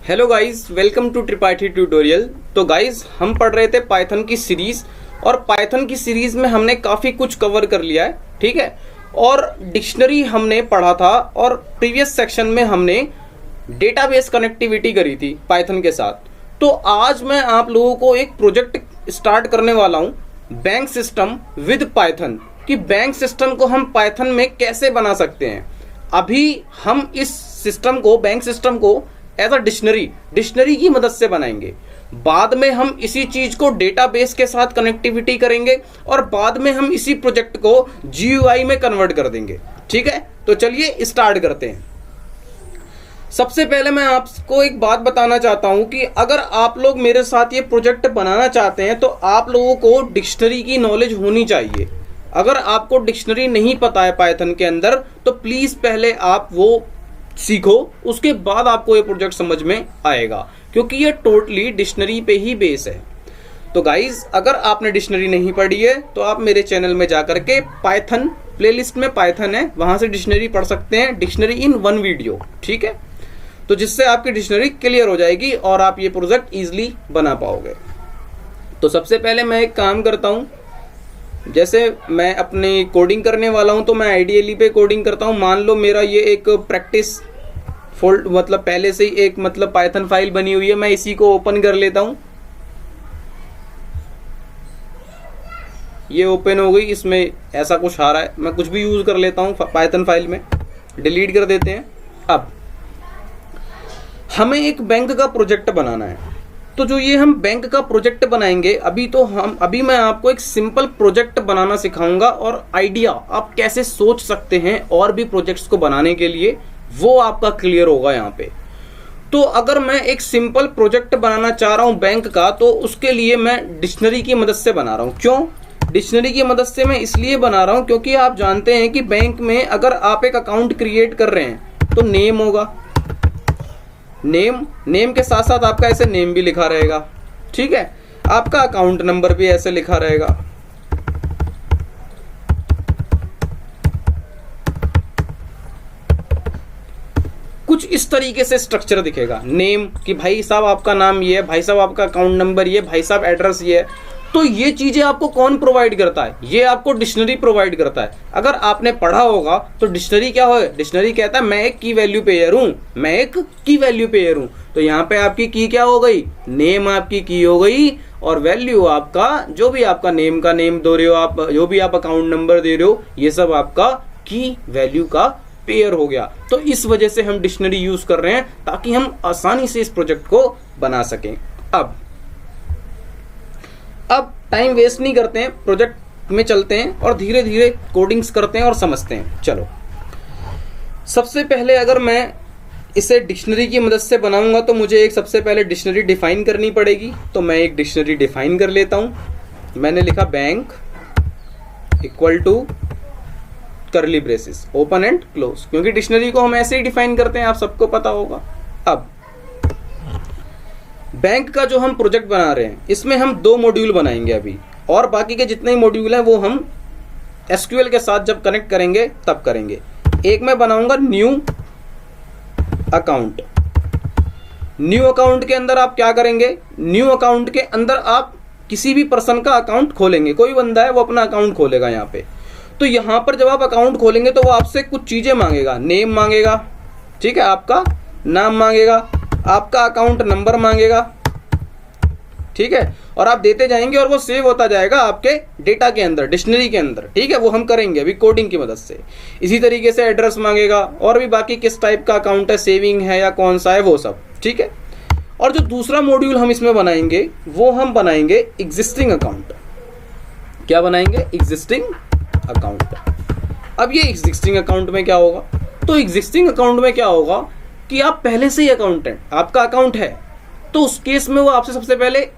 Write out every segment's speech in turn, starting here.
Hello guys, welcome to Tripathi tutorial. तो guys, हम पढ़ रहे थे पाइथन की सीरीज और पाइथन की सीरीज में हमने काफ़ी कुछ कवर कर लिया है, ठीक है। और डिक्शनरी हमने पढ़ा था और प्रीवियस सेक्शन में हमने डेटाबेस कनेक्टिविटी करी थी पाइथन के साथ। तो आज मैं आप लोगों को एक प्रोजेक्ट स्टार्ट करने वाला हूँ, बैंक सिस्टम विद पाइथन, कि बैंक सिस्टम को हम पाइथन में कैसे बना सकते हैं। अभी हम इस सिस्टम को, बैंक सिस्टम को एज अ डिक्शनरी की मदद से बनाएंगे। बाद में हम इसी चीज को डेटाबेस के साथ कनेक्टिविटी करेंगे और बाद में हम इसी प्रोजेक्ट को GUI में कन्वर्ट कर देंगे, ठीक है। तो चलिए स्टार्ट करते हैं। सबसे पहले मैं आपको एक बात बताना चाहता हूं कि अगर आप लोग मेरे साथ ये प्रोजेक्ट बनाना चाहते हैं तो आप लोगों को डिक्शनरी की नॉलेज होनी चाहिए। अगर आपको डिक्शनरी नहीं पता है पाइथन के अंदर तो प्लीज पहले आप वो सीखो, उसके बाद आपको ये प्रोजेक्ट समझ में आएगा, क्योंकि ये टोटली डिक्शनरी पे ही बेस है। तो गाइज, अगर आपने डिक्शनरी नहीं पढ़ी है तो आप मेरे चैनल में जाकर के पाइथन प्लेलिस्ट में पाइथन है, वहां से डिक्शनरी पढ़ सकते हैं, डिक्शनरी इन वन वीडियो, ठीक है। तो जिससे आपकी डिक्शनरी क्लियर हो जाएगी और आप ये प्रोजेक्ट इजिली बना पाओगे। तो सबसे पहले मैं एक काम करता हूँ, जैसे मैं अपनी कोडिंग करने वाला हूँ तो मैं आइडियली पे कोडिंग करता हूँ। मान लो मेरा ये एक प्रैक्टिस फोल्ड, मतलब पहले से ही एक पाइथन फाइल बनी हुई है, मैं इसी को ओपन कर लेता हूँ। ये ओपन हो गई, इसमें ऐसा कुछ आ रहा है, मैं कुछ भी यूज कर लेता हूँ पाइथन फाइल में, डिलीट कर देते हैं। अब हमें एक बैंक का प्रोजेक्ट बनाना है, तो जो ये हम बैंक का प्रोजेक्ट बनाएंगे, अभी मैं आपको एक सिंपल प्रोजेक्ट बनाना सिखाऊंगा और आइडिया आप कैसे सोच सकते हैं और भी प्रोजेक्ट्स को बनाने के लिए, वो आपका क्लियर होगा यहाँ पे। तो अगर मैं एक सिंपल प्रोजेक्ट बनाना चाह रहा हूँ बैंक का, तो उसके लिए मैं डिक्शनरी की मदद से बना रहा हूँ। क्यों डिक्शनरी की मदद से मैं इसलिए बना रहा हूँ, क्योंकि आप जानते हैं कि बैंक में अगर आप एक अकाउंट क्रिएट कर रहे हैं तो नेम होगा, नेम के साथ साथ आपका ऐसे नेम भी लिखा रहेगा, ठीक है। आपका अकाउंट नंबर भी ऐसे लिखा रहेगा। कुछ इस तरीके से स्ट्रक्चर दिखेगा नेम, कि भाई साहब आपका नाम ये है, भाई साहब आपका अकाउंट नंबर ये, भाई साहब एड्रेस ये है। तो ये चीजें आपको कौन प्रोवाइड करता है? ये आपको डिक्शनरी प्रोवाइड करता है। अगर आपने पढ़ा होगा तो डिक्शनरी क्या है? डिक्शनरी कहता है मैं एक की वैल्यू पेयर हूं, मैं एक की वैल्यू पेयर हूं। तो यहाँ पे आपकी की क्या हो गई? नेम आपकी की हो गई, और वैल्यू आपका, जो भी आपका नेम का नेम दे रहे हो आप, जो भी आप अकाउंट नंबर दे रहे हो, ये सब आपका की वैल्यू का पेयर हो गया। तो इस वजह से हम डिक्शनरी यूज कर रहे हैं ताकि हम आसानी से इस प्रोजेक्ट को बना सकें। अब टाइम वेस्ट नहीं करते हैं, प्रोजेक्ट में चलते हैं और धीरे धीरे कोडिंग्स करते हैं और समझते हैं। चलो, सबसे पहले अगर मैं इसे डिक्शनरी की मदद से बनाऊंगा तो मुझे एक सबसे पहले डिक्शनरी डिफाइन करनी पड़ेगी। तो मैं एक डिक्शनरी डिफाइन कर लेता हूं। मैंने लिखा bank equal to curly braces, open and close, क्योंकि डिक्शनरी को हम ऐसे ही डिफाइन करते हैं, आप सबको पता होगा। अब बैंक का जो हम प्रोजेक्ट बना रहे हैं, इसमें हम 2 मॉड्यूल बनाएंगे अभी, और बाकी के जितने ही मॉड्यूल हैं वो हम SQL के साथ जब कनेक्ट करेंगे तब करेंगे। एक मैं बनाऊंगा न्यू अकाउंट। न्यू अकाउंट के अंदर आप क्या करेंगे? न्यू अकाउंट के अंदर आप किसी भी पर्सन का अकाउंट खोलेंगे, कोई बंदा है वो अपना अकाउंट खोलेगा यहाँ पे। तो यहाँ पर जब आप अकाउंट खोलेंगे तो वो आपसे कुछ चीजें मांगेगा, नेम मांगेगा, ठीक है, आपका नाम मांगेगा, आपका अकाउंट नंबर मांगेगा, ठीक है, और आप देते जाएंगे और वो सेव होता जाएगा आपके डेटा के अंदर, डिक्शनरी के अंदर, ठीक है। वो हम करेंगे अभी कोडिंग की मदद से। इसी तरीके से एड्रेस मांगेगा और भी बाकी किस टाइप का अकाउंट है, सेविंग है या कौन सा है, वो सब, ठीक है। और जो दूसरा मॉड्यूल हम इसमें बनाएंगे वो हम बनाएंगे एग्जिस्टिंग अकाउंट। क्या बनाएंगे? Existing account. अब ये एग्जिस्टिंग अकाउंट में क्या होगा? तो एग्जिस्टिंग अकाउंट में क्या होगा कि आप पहले से ही अकाउंटेंट, आपका अकाउंट है, तो उस केस में वो आपसे सबसे पहले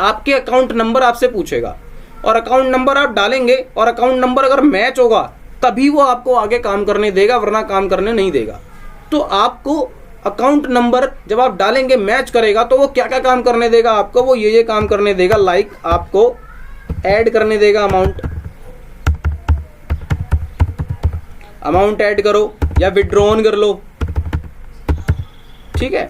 आपके अकाउंट नंबर आपसे पूछेगा, और अकाउंट नंबर आप डालेंगे, और अकाउंट नंबर अगर मैच होगा तभी वो आपको आगे काम करने देगा, वरना काम करने नहीं देगा। तो आपको अकाउंट नंबर जब आप डालेंगे मैच करेगा तो वो क्या क्या काम करने देगा आपको? वो ये काम करने देगा, लाइक आपको ऐड करने देगा अमाउंट ऐड करो या विड्रॉन कर लो, ठीक है।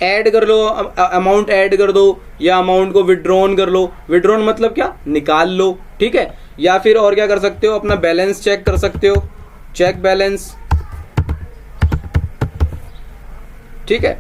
ऐड कर लो, अमाउंट ऐड कर दो, या अमाउंट को विड्रॉन कर लो। विड्रॉन मतलब क्या, निकाल लो, ठीक है। या फिर और क्या कर सकते हो, अपना बैलेंस चेक कर सकते हो, चेक बैलेंस, ठीक है।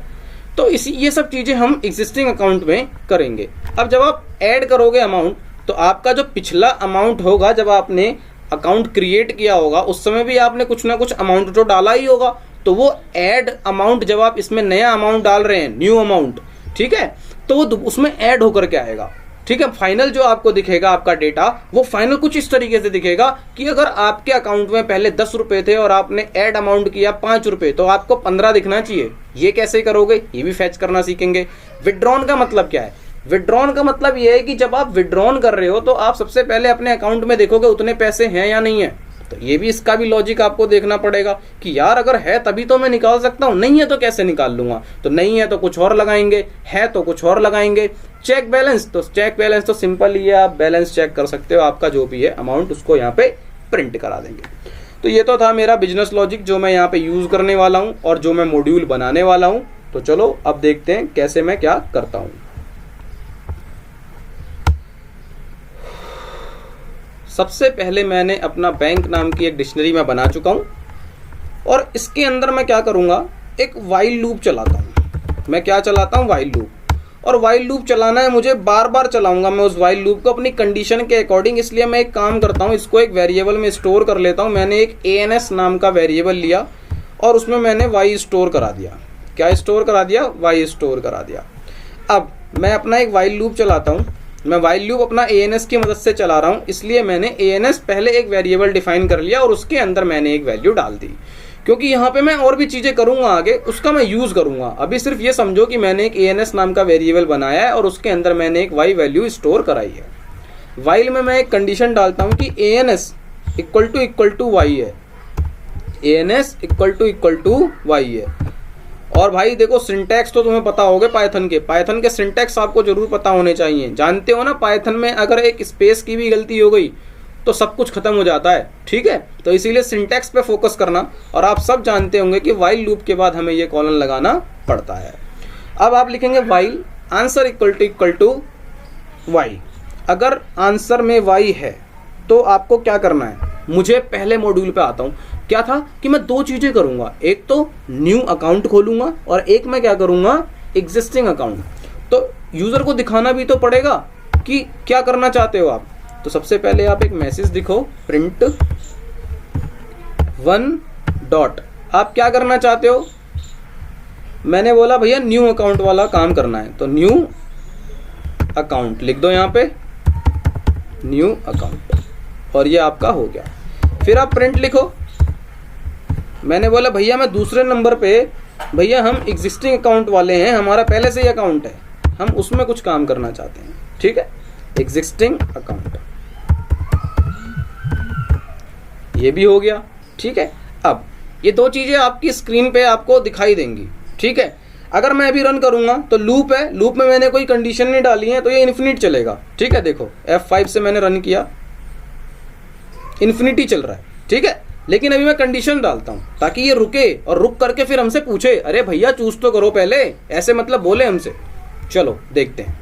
तो इसी ये सब चीजें हम एग्जिस्टिंग अकाउंट में करेंगे। अब जब आप ऐड करोगे अमाउंट, तो आपका जो पिछला अमाउंट होगा, जब आपने अकाउंट क्रिएट किया होगा उस समय भी आपने कुछ ना कुछ अमाउंट तो डाला ही होगा, तो वो ऐड अमाउंट जब आप इसमें नया अमाउंट डाल रहे हैं, न्यू अमाउंट, ठीक है, तो वो उसमें ऐड होकर के आएगा, ठीक है। फाइनल जो आपको दिखेगा आपका डेटा, वो फाइनल कुछ इस तरीके से दिखेगा कि अगर आपके अकाउंट में पहले 10 रुपए थे और आपने ऐड अमाउंट किया 5 रुपए, तो आपको 15 दिखना चाहिए। ये कैसे करोगे, ये भी फैच करना सीखेंगे। विड्रॉन का मतलब क्या है, विड्रॉन का मतलब ये है कि जब आप विड्रॉन कर रहे हो तो आप सबसे पहले अपने अकाउंट में देखोगे उतने पैसे हैं या नहीं है। तो ये भी, इसका भी लॉजिक आपको देखना पड़ेगा कि यार अगर है तभी तो मैं निकाल सकता हूँ, नहीं है तो कैसे निकाल लूंगा। तो नहीं है तो कुछ और लगाएंगे, है तो कुछ और लगाएंगे। चेक बैलेंस, तो चेक बैलेंस तो सिंपल ही है, आप बैलेंस चेक कर सकते हो, आपका जो भी है अमाउंट उसको यहाँ पे प्रिंट करा देंगे। तो ये तो था मेरा बिजनेस लॉजिक जो मैं यहाँ पे यूज करने वाला हूँ और जो मैं मॉड्यूल बनाने वाला हूँ। तो चलो अब देखते हैं कैसे मैं क्या करता हूँ। सबसे पहले मैंने अपना बैंक नाम की एक डिक्शनरी में बना चुका हूं और इसके अंदर मैं क्या करूंगा, एक वाइल लूप चलाता हूं। मैं क्या चलाता हूं, वाइल लूप। और वाइल लूप चलाना है मुझे, बार बार चलाऊंगा मैं उस वाइल लूप को अपनी कंडीशन के अकॉर्डिंग। इसलिए मैं एक काम करता हूं, इसको एक वेरिएबल में स्टोर कर लेता हूं। मैंने एक ans नाम का वेरिएबल लिया और उसमें मैंने y स्टोर करा दिया। क्या स्टोर करा दिया, y स्टोर करा दिया। अब मैं अपना एक वाइल लूप चलाता हूं। मैं वाइल लूप अपना ans की मदद से चला रहा हूं, इसलिए मैंने ans पहले एक वेरिएबल डिफाइन कर लिया और उसके अंदर मैंने एक वैल्यू डाल दी, क्योंकि यहाँ पे मैं और भी चीजें करूंगा आगे, उसका मैं यूज करूंगा। अभी सिर्फ ये समझो कि मैंने एक ans नाम का वेरिएबल बनाया है और उसके अंदर मैंने एक y वैल्यू स्टोर कराई है। वाइल में मैं एक कंडीशन डालता हूं कि ans इक्वल टू y है, ans इक्वल टू y है। और भाई देखो, सिंटैक्स तो तुम्हें पता होगा पाइथन के सिंटैक्स आपको जरूर पता होने चाहिए। जानते हो ना, पाइथन में अगर एक स्पेस की भी गलती हो गई तो सब कुछ खत्म हो जाता है, ठीक है। तो इसीलिए सिंटैक्स पे फोकस करना। और आप सब जानते होंगे कि वाइल लूप के बाद हमें ये कॉलन लगाना पड़ता है। अब आप लिखेंगे while answer equal to y। अगर आंसर में y है तो आपको क्या करना है, मुझे पहले मॉड्यूल पे आता हूं। क्या था कि मैं दो चीजें करूंगा, एक तो न्यू अकाउंट खोलूंगा और एक मैं क्या करूंगा, एग्जिस्टिंग अकाउंट। तो यूजर को दिखाना भी तो पड़ेगा कि क्या करना चाहते हो आप। तो सबसे पहले आप एक मैसेज दिखो, प्रिंट 1 डॉट। आप क्या करना चाहते हो, मैंने बोला भैया न्यू अकाउंट वाला काम करना है, तो न्यू अकाउंट लिख दो यहाँ पे, न्यू अकाउंट, और ये आपका हो गया। फिर आप प्रिंट लिखो। मैंने बोला भैया मैं दूसरे नंबर पे, भैया हम एग्जिस्टिंग अकाउंट वाले हैं, हमारा पहले से ही अकाउंट है, हम उसमें कुछ काम करना चाहते हैं, ठीक है, एग्जिस्टिंग अकाउंट, ये भी हो गया, ठीक है। अब ये दो चीजें आपकी स्क्रीन पे आपको दिखाई देंगी, ठीक है। अगर मैं अभी रन करूंगा तो लूप है, लूप में मैंने कोई कंडीशन नहीं डाली है तो ये इन्फिनिट चलेगा, ठीक है। देखो F5 से मैंने रन किया, इन्फिनिटी चल रहा है, ठीक है। लेकिन अभी मैं कंडीशन डालता हूं ताकि ये रुके और रुक करके फिर हमसे पूछे, अरे भैया चूज तो करो पहले, ऐसे मतलब बोले हमसे। चलो देखते हैं।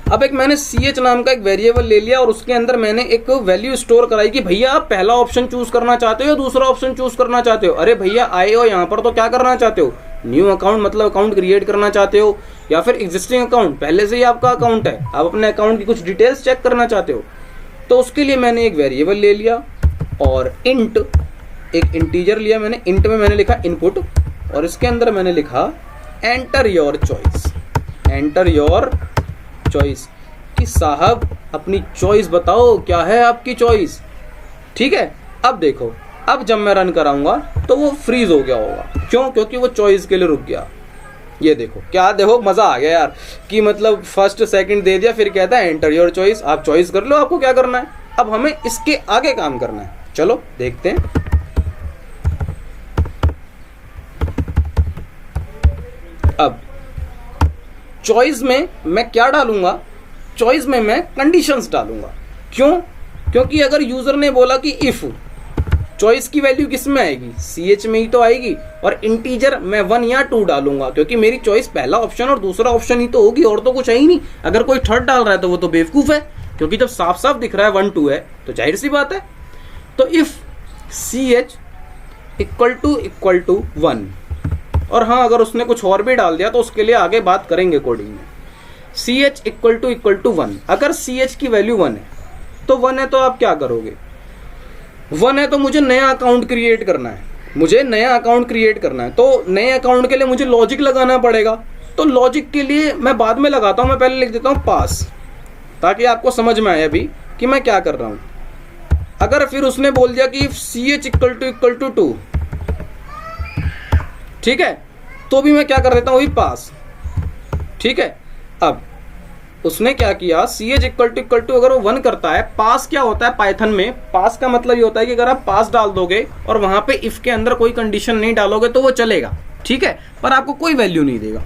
अब एक मैंने ch नाम का एक वेरिएबल ले लिया और उसके अंदर मैंने एक वैल्यू स्टोर कराई कि भैया आप पहला ऑप्शन चूज करना चाहते हो या दूसरा ऑप्शन चूज करना चाहते हो। अरे भैया आए हो यहाँ पर तो क्या करना चाहते हो, न्यू अकाउंट मतलब अकाउंट क्रिएट करना चाहते हो, या फिर एग्जिस्टिंग अकाउंट पहले से ही आपका अकाउंट है, आप अपने अकाउंट की कुछ डिटेल्स चेक करना चाहते हो। तो उसके लिए मैंने एक वेरिएबल ले लिया और इंट, एक इंटीजर लिया मैंने, इंट में मैंने लिखा इनपुट और इसके अंदर मैंने लिखा enter your choice, enter your choice, कि साहब अपनी चॉइस बताओ, क्या है आपकी चॉइस, ठीक है। अब देखो, अब जब मैं रन कराऊंगा तो वो फ्रीज हो गया होगा, क्यों, क्योंकि वो चॉइस के लिए रुक गया। ये देखो, क्या देखो, मजा आ गया यार, कि मतलब फर्स्ट सेकंड दे दिया, फिर कहता है एंटर योर चॉइस, आप चॉइस कर लो आपको क्या करना है। अब हमें इसके आगे काम करना है, चलो देखते हैं। अब चॉइस में मैं क्या डालूंगा, चॉइस में मैं कंडीशंस डालूंगा। क्यों, क्योंकि अगर यूजर ने बोला कि इफ, चॉइस की वैल्यू किस में आएगी, ch में ही तो आएगी, और इंटीजर मैं 1 या 2 डालूंगा, क्योंकि मेरी चॉइस पहला ऑप्शन और दूसरा ऑप्शन ही तो होगी, और तो कुछ है ही नहीं। अगर कोई थर्ड डाल रहा है तो वो तो बेवकूफ़ है, क्योंकि जब साफ साफ दिख रहा है 1 2 है तो जाहिर सी बात है। तो इफ़ CH इक्वल टू 1, और हाँ अगर उसने कुछ और भी डाल दिया तो उसके लिए आगे बात करेंगे कोडिंग में। CH इक्वल टू 1, अगर CH की वैल्यू 1 है तो 1 है तो आप क्या करोगे, 1 है तो मुझे नया अकाउंट क्रिएट करना है, मुझे नया अकाउंट क्रिएट करना है। तो नए अकाउंट के लिए मुझे लॉजिक लगाना पड़ेगा। तो लॉजिक के लिए मैं बाद में लगाता हूँ, मैं पहले लिख देता हूँ पास, ताकि आपको समझ में आए अभी कि मैं क्या कर रहा हूँ। अगर फिर उसने बोल दिया कि CH इक्वल टू 2, ठीक है, तो भी मैं क्या कर देता हूँ, वही पास, ठीक है। अब उसने क्या किया, CH इक्वल टू अगर वो 1 करता है, पास क्या होता है पाइथन में, पास का मतलब ये होता है कि अगर आप पास डाल दोगे और वहां पे इफ के अंदर कोई कंडीशन नहीं डालोगे तो वो चलेगा, ठीक है, पर आपको कोई वैल्यू नहीं देगा।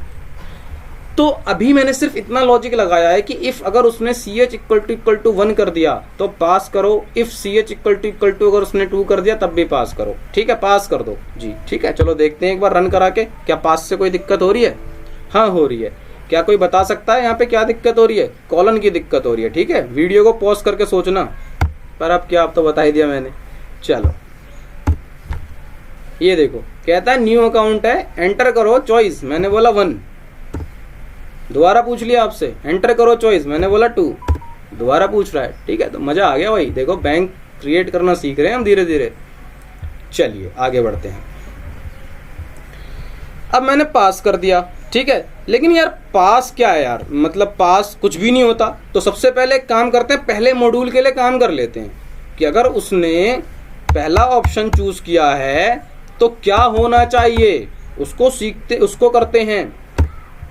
तो अभी मैंने सिर्फ इतना लॉजिक लगाया है कि इफ अगर उसने CH इक्वल टू 1 कर दिया तो पास करो, इफ CH इक्वल टू अगर उसने 2 कर दिया तब भी पास करो, ठीक है, पास कर दो जी, ठीक है। चलो देखते हैं एक बार रन करा के, क्या पास से कोई दिक्कत हो रही है? हाँ हो रही है। क्या कोई बता सकता है यहाँ पे क्या दिक्कत हो रही है? कॉलन की दिक्कत हो रही है, ठीक है। वीडियो को पॉज करके सोचना, पर अब क्या, अब तो बता ही दिया मैंने। चलो ये देखो, कहता है न्यू अकाउंट है, एंटर करो चॉइस, मैंने बोला 1, दोबारा पूछ लिया आपसे, एंटर करो चॉइस, मैंने बोला 2, दोबारा पूछ रहा है, ठीक है। तो मजा आ गया भाई, देखो बैंक क्रिएट करना सीख रहे हैं हम धीरे धीरे। चलिए आगे बढ़ते हैं। अब मैंने पास कर दिया, ठीक है, लेकिन यार पास क्या है यार, मतलब पास कुछ भी नहीं होता। तो सबसे पहले एक काम करते हैं, पहले मॉड्यूल के लिए काम कर लेते हैं कि अगर उसने पहला ऑप्शन चूज किया है तो क्या होना चाहिए, उसको सीखते, उसको करते हैं।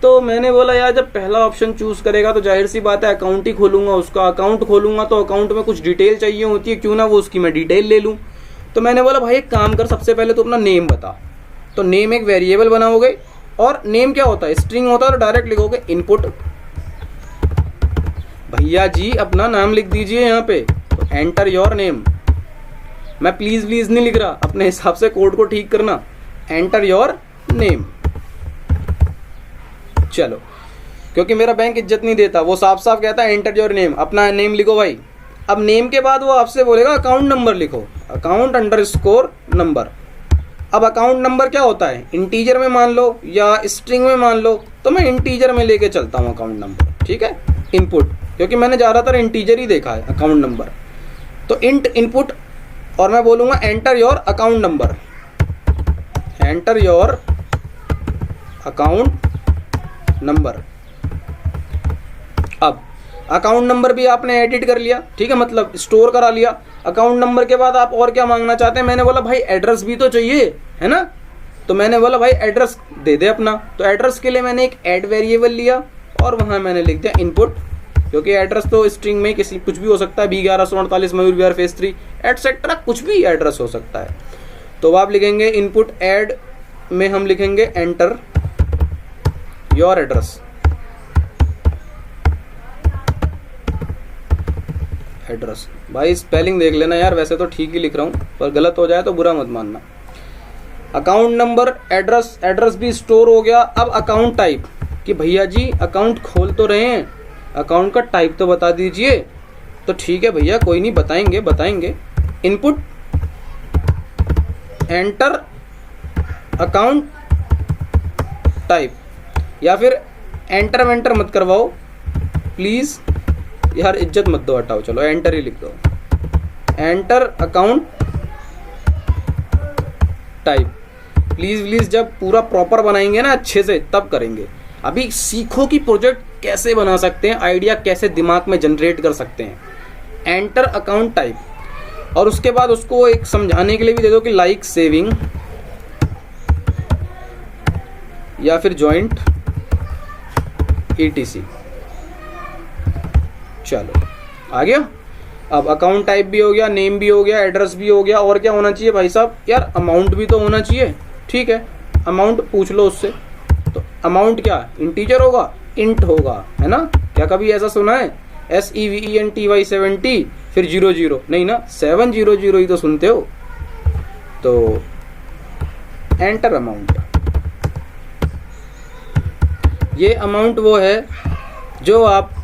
तो मैंने बोला यार जब पहला ऑप्शन चूज करेगा तो जाहिर सी बात है अकाउंट ही खोलूंगा, उसका अकाउंट खोलूंगा तो अकाउंट में कुछ डिटेल चाहिए होती है, क्यों ना वो उसकी मैं डिटेल ले लूँ। तो मैंने बोला भाई एक काम कर, सबसे पहले तो अपना नेम बता। तो नेम एक वेरिएबल बनाओगे, और नेम क्या होता है, स्ट्रिंग होता है, तो डायरेक्ट लिखोगे इनपुट, भैया जी अपना नाम लिख दीजिए यहाँ पे, तो एंटर योर नेम। मैं प्लीज नहीं लिख रहा, अपने हिसाब से कोड को ठीक करना, एंटर योर नेम। चलो, क्योंकि मेरा बैंक इज्जत नहीं देता, वो साफ साफ कहता है एंटर योर नेम, अपना नेम लिखो भाई। अब नेम के बाद वो आपसे बोलेगा अकाउंट नंबर लिखो, अकाउंट अंडरस्कोर नंबर। अब अकाउंट नंबर क्या होता है, इंटीजर में मान लो या स्ट्रिंग में मान लो, तो मैं इंटीजर में लेके चलता हूँ अकाउंट नंबर, ठीक है, इनपुट, क्योंकि मैंने ज़्यादातर इंटीजर ही देखा है अकाउंट नंबर। तो इंट इनपुट, और मैं बोलूँगा enter your account number, enter your account number. अब अकाउंट नंबर भी आपने एडिट कर लिया, ठीक है, मतलब स्टोर करा लिया। अकाउंट नंबर के बाद आप और क्या मांगना चाहते हैं? मैंने बोला भाई एड्रेस भी तो चाहिए, है ना। तो मैंने बोला भाई एड्रेस दे दे अपना। तो एड्रेस के लिए मैंने एक ऐड वेरिएबल लिया और वहां मैंने लिख दिया इनपुट, क्योंकि एड्रेस तो स्ट्रिंग में किसी कुछ भी हो सकता है, B1148 Mayur Vihar phase 3 etcetera, कुछ भी एड्रेस हो सकता है। तो आप लिखेंगे इनपुट ऐड में हम लिखेंगे एंटर योर एड्रेस, एड्रेस। भाई स्पेलिंग देख लेना यार, वैसे तो ठीक ही लिख रहा हूँ, पर गलत हो जाए तो बुरा मत मानना। अकाउंट नंबर, एड्रेस, एड्रेस भी स्टोर हो गया। अब अकाउंट टाइप, कि भैया जी अकाउंट खोल तो रहे हैं, अकाउंट का टाइप तो बता दीजिए। तो ठीक है भैया कोई नहीं, बताएंगे। इनपुट एंटर अकाउंट टाइप, या फिर एंटर वेंटर मत करवाओ प्लीज यार, इज्जत मत दो, हटाओ, चलो एंटर ही लिख दो, एंटर अकाउंट टाइप। प्लीज जब पूरा प्रॉपर बनाएंगे ना अच्छे से तब करेंगे। अभी सीखो कि प्रोजेक्ट कैसे बना सकते हैं, आइडिया कैसे दिमाग में जनरेट कर सकते हैं। एंटर अकाउंट टाइप, और उसके बाद उसको एक समझाने के लिए भी दे दो कि लाइक सेविंग या फिर जॉइंट ETC। चलो आ गया। अब अकाउंट टाइप भी हो गया, नेम भी हो गया, एड्रेस भी हो गया, और क्या होना चाहिए भाई साहब? यार अमाउंट भी तो होना चाहिए, ठीक है, अमाउंट पूछ लो उससे। तो अमाउंट क्या इंटीजर होगा, इंट होगा, है ना। क्या कभी ऐसा सुना है SEVENTY 70 फिर 00? नहीं ना, 700 ही तो सुनते हो। तो एंटर अमाउंट। ये अमाउंट वो है जो आप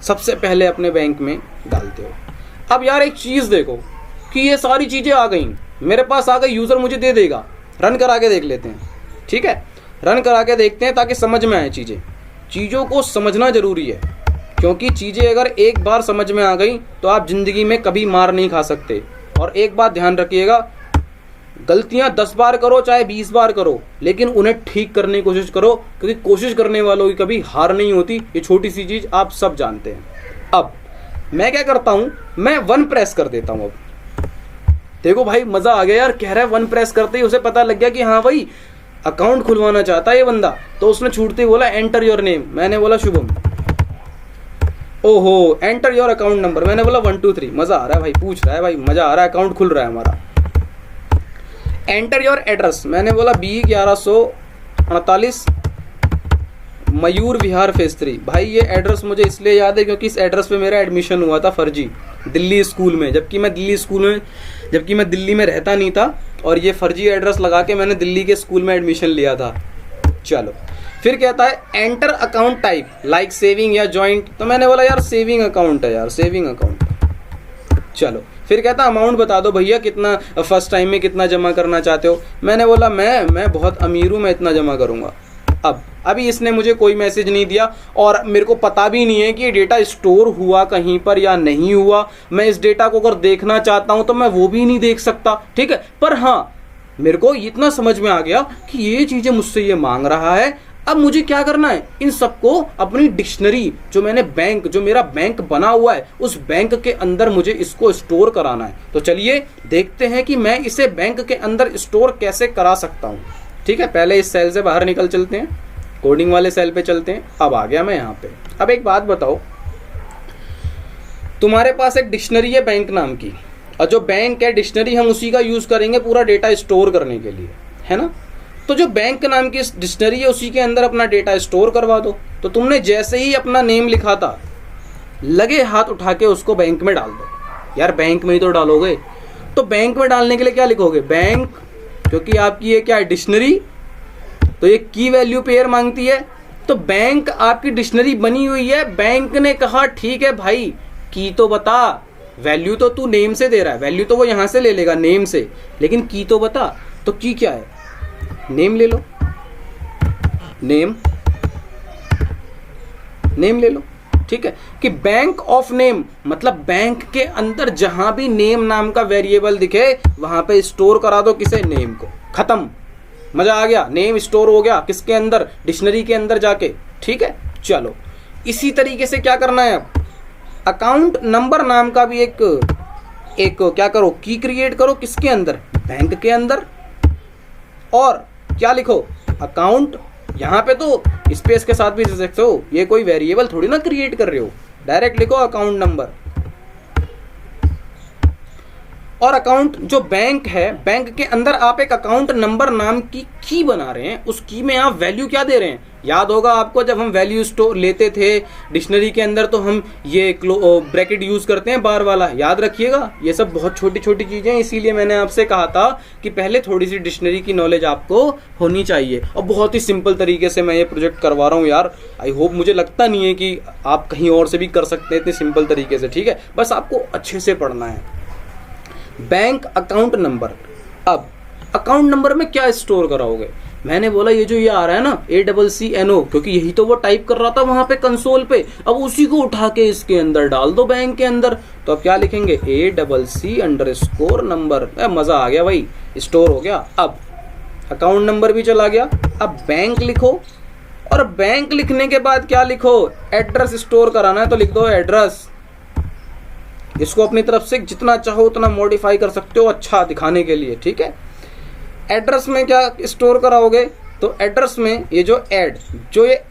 सबसे पहले अपने बैंक में डालते हो। अब यार एक चीज़ देखो कि ये सारी चीज़ें आ गई, मेरे पास आ गई, यूज़र मुझे दे देगा। रन करा के देख लेते हैं, ठीक है, रन करा के देखते हैं ताकि समझ में आए चीज़ों को समझना ज़रूरी है, क्योंकि चीज़ें अगर एक बार समझ में आ गई तो आप ज़िंदगी में कभी मार नहीं खा सकते। और एक बात ध्यान रखिएगा, गलतियां 10 बार करो चाहे 20 बार करो, लेकिन उन्हें ठीक करने की कोशिश करो, क्योंकि कोशिश करने वालों की कभी हार नहीं होती। ये छोटी सी चीज़ आप सब जानते हैं। अब मैं क्या करता हूँ, मैं 1 प्रेस कर देता हूँ। अब देखो भाई मज़ा आ गया यार, कह रहा है 1 प्रेस करते ही उसे पता लग गया कि हाँ भाई अकाउंट खुलवाना चाहता है ये बंदा। तो उसने छूटते ही बोला एंटर योर नेम, मैंने बोला शुभम। ओहो, एंटर योर अकाउंट नंबर, मैंने बोला 1 2 3। मज़ा आ रहा है भाई, पूछ रहा है भाई, मज़ा आ रहा है, अकाउंट खुल रहा है हमारा। एंटर योर एड्रेस, मैंने बोला B1148 मयूर विहार फेज 3। भाई ये एड्रेस मुझे इसलिए याद है क्योंकि इस एड्रेस पे मेरा एडमिशन हुआ था फर्जी दिल्ली स्कूल में, जबकि मैं दिल्ली में रहता नहीं था, और ये फर्जी एड्रेस लगा के मैंने दिल्ली के स्कूल में एडमिशन लिया था। चलो फिर कहता है enter account type like saving या जॉइंट, तो मैंने बोला यार सेविंग अकाउंट है यार, सेविंग अकाउंट। चलो फिर कहता अमाउंट बता दो भैया, कितना फर्स्ट टाइम में कितना जमा करना चाहते हो। मैंने बोला मैं बहुत अमीर हूँ, मैं इतना जमा करूँगा। अभी इसने मुझे कोई मैसेज नहीं दिया, और मेरे को पता भी नहीं है कि ये डेटा स्टोर हुआ कहीं पर या नहीं हुआ। मैं इस डेटा को अगर देखना चाहता हूँ तो मैं वो भी नहीं देख सकता, ठीक है। पर हाँ, मेरे को इतना समझ में आ गया कि ये चीज़ें मुझसे ये मांग रहा है। अब मुझे क्या करना है, इन सबको अपनी डिक्शनरी जो मेरा बैंक बना हुआ है उस बैंक के अंदर मुझे इसको स्टोर कराना है। तो चलिए देखते हैं कि मैं इसे बैंक के अंदर स्टोर कैसे करा सकता हूँ, ठीक है। पहले इस सेल से बाहर निकल चलते हैं, कोडिंग वाले सेल पे चलते हैं। अब आ गया मैं यहाँ पे। अब एक बात बताओ, तुम्हारे पास एक डिक्शनरी है बैंक नाम की, और जो बैंक है डिक्शनरी हम उसी का यूज़ करेंगे पूरा डेटा स्टोर करने के लिए, है ना। तो जो बैंक नाम की डिक्शनरी है उसी के अंदर अपना डेटा स्टोर करवा दो। तो तुमने जैसे ही अपना नेम लिखा था, लगे हाथ उठा के उसको बैंक में डाल दो। यार बैंक में ही तो डालोगे, तो बैंक में डालने के लिए क्या लिखोगे, बैंक, क्योंकि आपकी ये क्या है डिक्शनरी, तो ये की वैल्यू पेयर मांगती है। तो बैंक आपकी डिक्शनरी बनी हुई है, बैंक ने कहा ठीक है भाई की तो बता, वैल्यू तो तू नेम से दे रहा है, वैल्यू तो वो यहाँ से ले लेगा नेम से, लेकिन की तो बता। तो की क्या है, नेम ले लो, नेम ले लो, ठीक है। कि बैंक ऑफ नेम मतलब बैंक के अंदर जहां भी नेम नाम का वेरिएबल दिखे वहां पे स्टोर करा दो किसे, नेम को। खत्म, मजा आ गया, नेम स्टोर हो गया किसके अंदर, डिक्शनरी के अंदर जाके, ठीक है। चलो इसी तरीके से क्या करना है, अब अकाउंट नंबर नाम का भी एक क्या करो, की क्रिएट करो, किसके अंदर, बैंक के अंदर। और क्या लिखो, अकाउंट, यहाँ पे तो स्पेस के साथ भी लिख सकते हो, ये कोई वेरिएबल थोड़ी ना क्रिएट कर रहे हो, डायरेक्ट लिखो अकाउंट नंबर। और अकाउंट जो बैंक है, बैंक के अंदर आप एक अकाउंट नंबर नाम की बना रहे हैं, उस की में आप वैल्यू क्या दे रहे हैं। याद होगा आपको, जब हम वैल्यू स्टोर लेते थे डिक्शनरी के अंदर तो हम ये ब्रैकेट यूज करते हैं बार वाला, याद रखिएगा। ये सब बहुत छोटी छोटी चीजें हैं, इसीलिए मैंने आपसे कहा था कि पहले थोड़ी सी डिक्शनरी की नॉलेज आपको होनी चाहिए। और बहुत ही सिंपल तरीके से मैं ये प्रोजेक्ट करवा रहा हूँ यार, आई होप, मुझे लगता नहीं है कि आप कहीं और से भी कर सकते हैं इतने सिंपल तरीके से, ठीक है। बस आपको अच्छे से पढ़ना है। बैंक अकाउंट नंबर, अब अकाउंट नंबर में क्या स्टोर कराओगे। मैंने बोला ये जो ये आ रहा है ना ACCNO, क्योंकि यही तो वो टाइप कर रहा था वहां पे कंसोल पे, अब उसी को उठा के इसके अंदर डाल दो बैंक के अंदर। तो अब क्या लिखेंगे, ACC_नंबर। मजा आ गया भाई, स्टोर हो गया। अब अकाउंट नंबर भी चला गया, अब बैंक लिखो, और बैंक लिखने के बाद क्या लिखो, एड्रेस स्टोर कराना है तो लिख दो एड्रेस। इसको अपनी तरफ से जितना चाहो उतना मॉडिफाई कर सकते हो अच्छा दिखाने के लिए, ठीक है। एड्रेस में क्या स्टोर कराओगे, तो एड्रेस में ये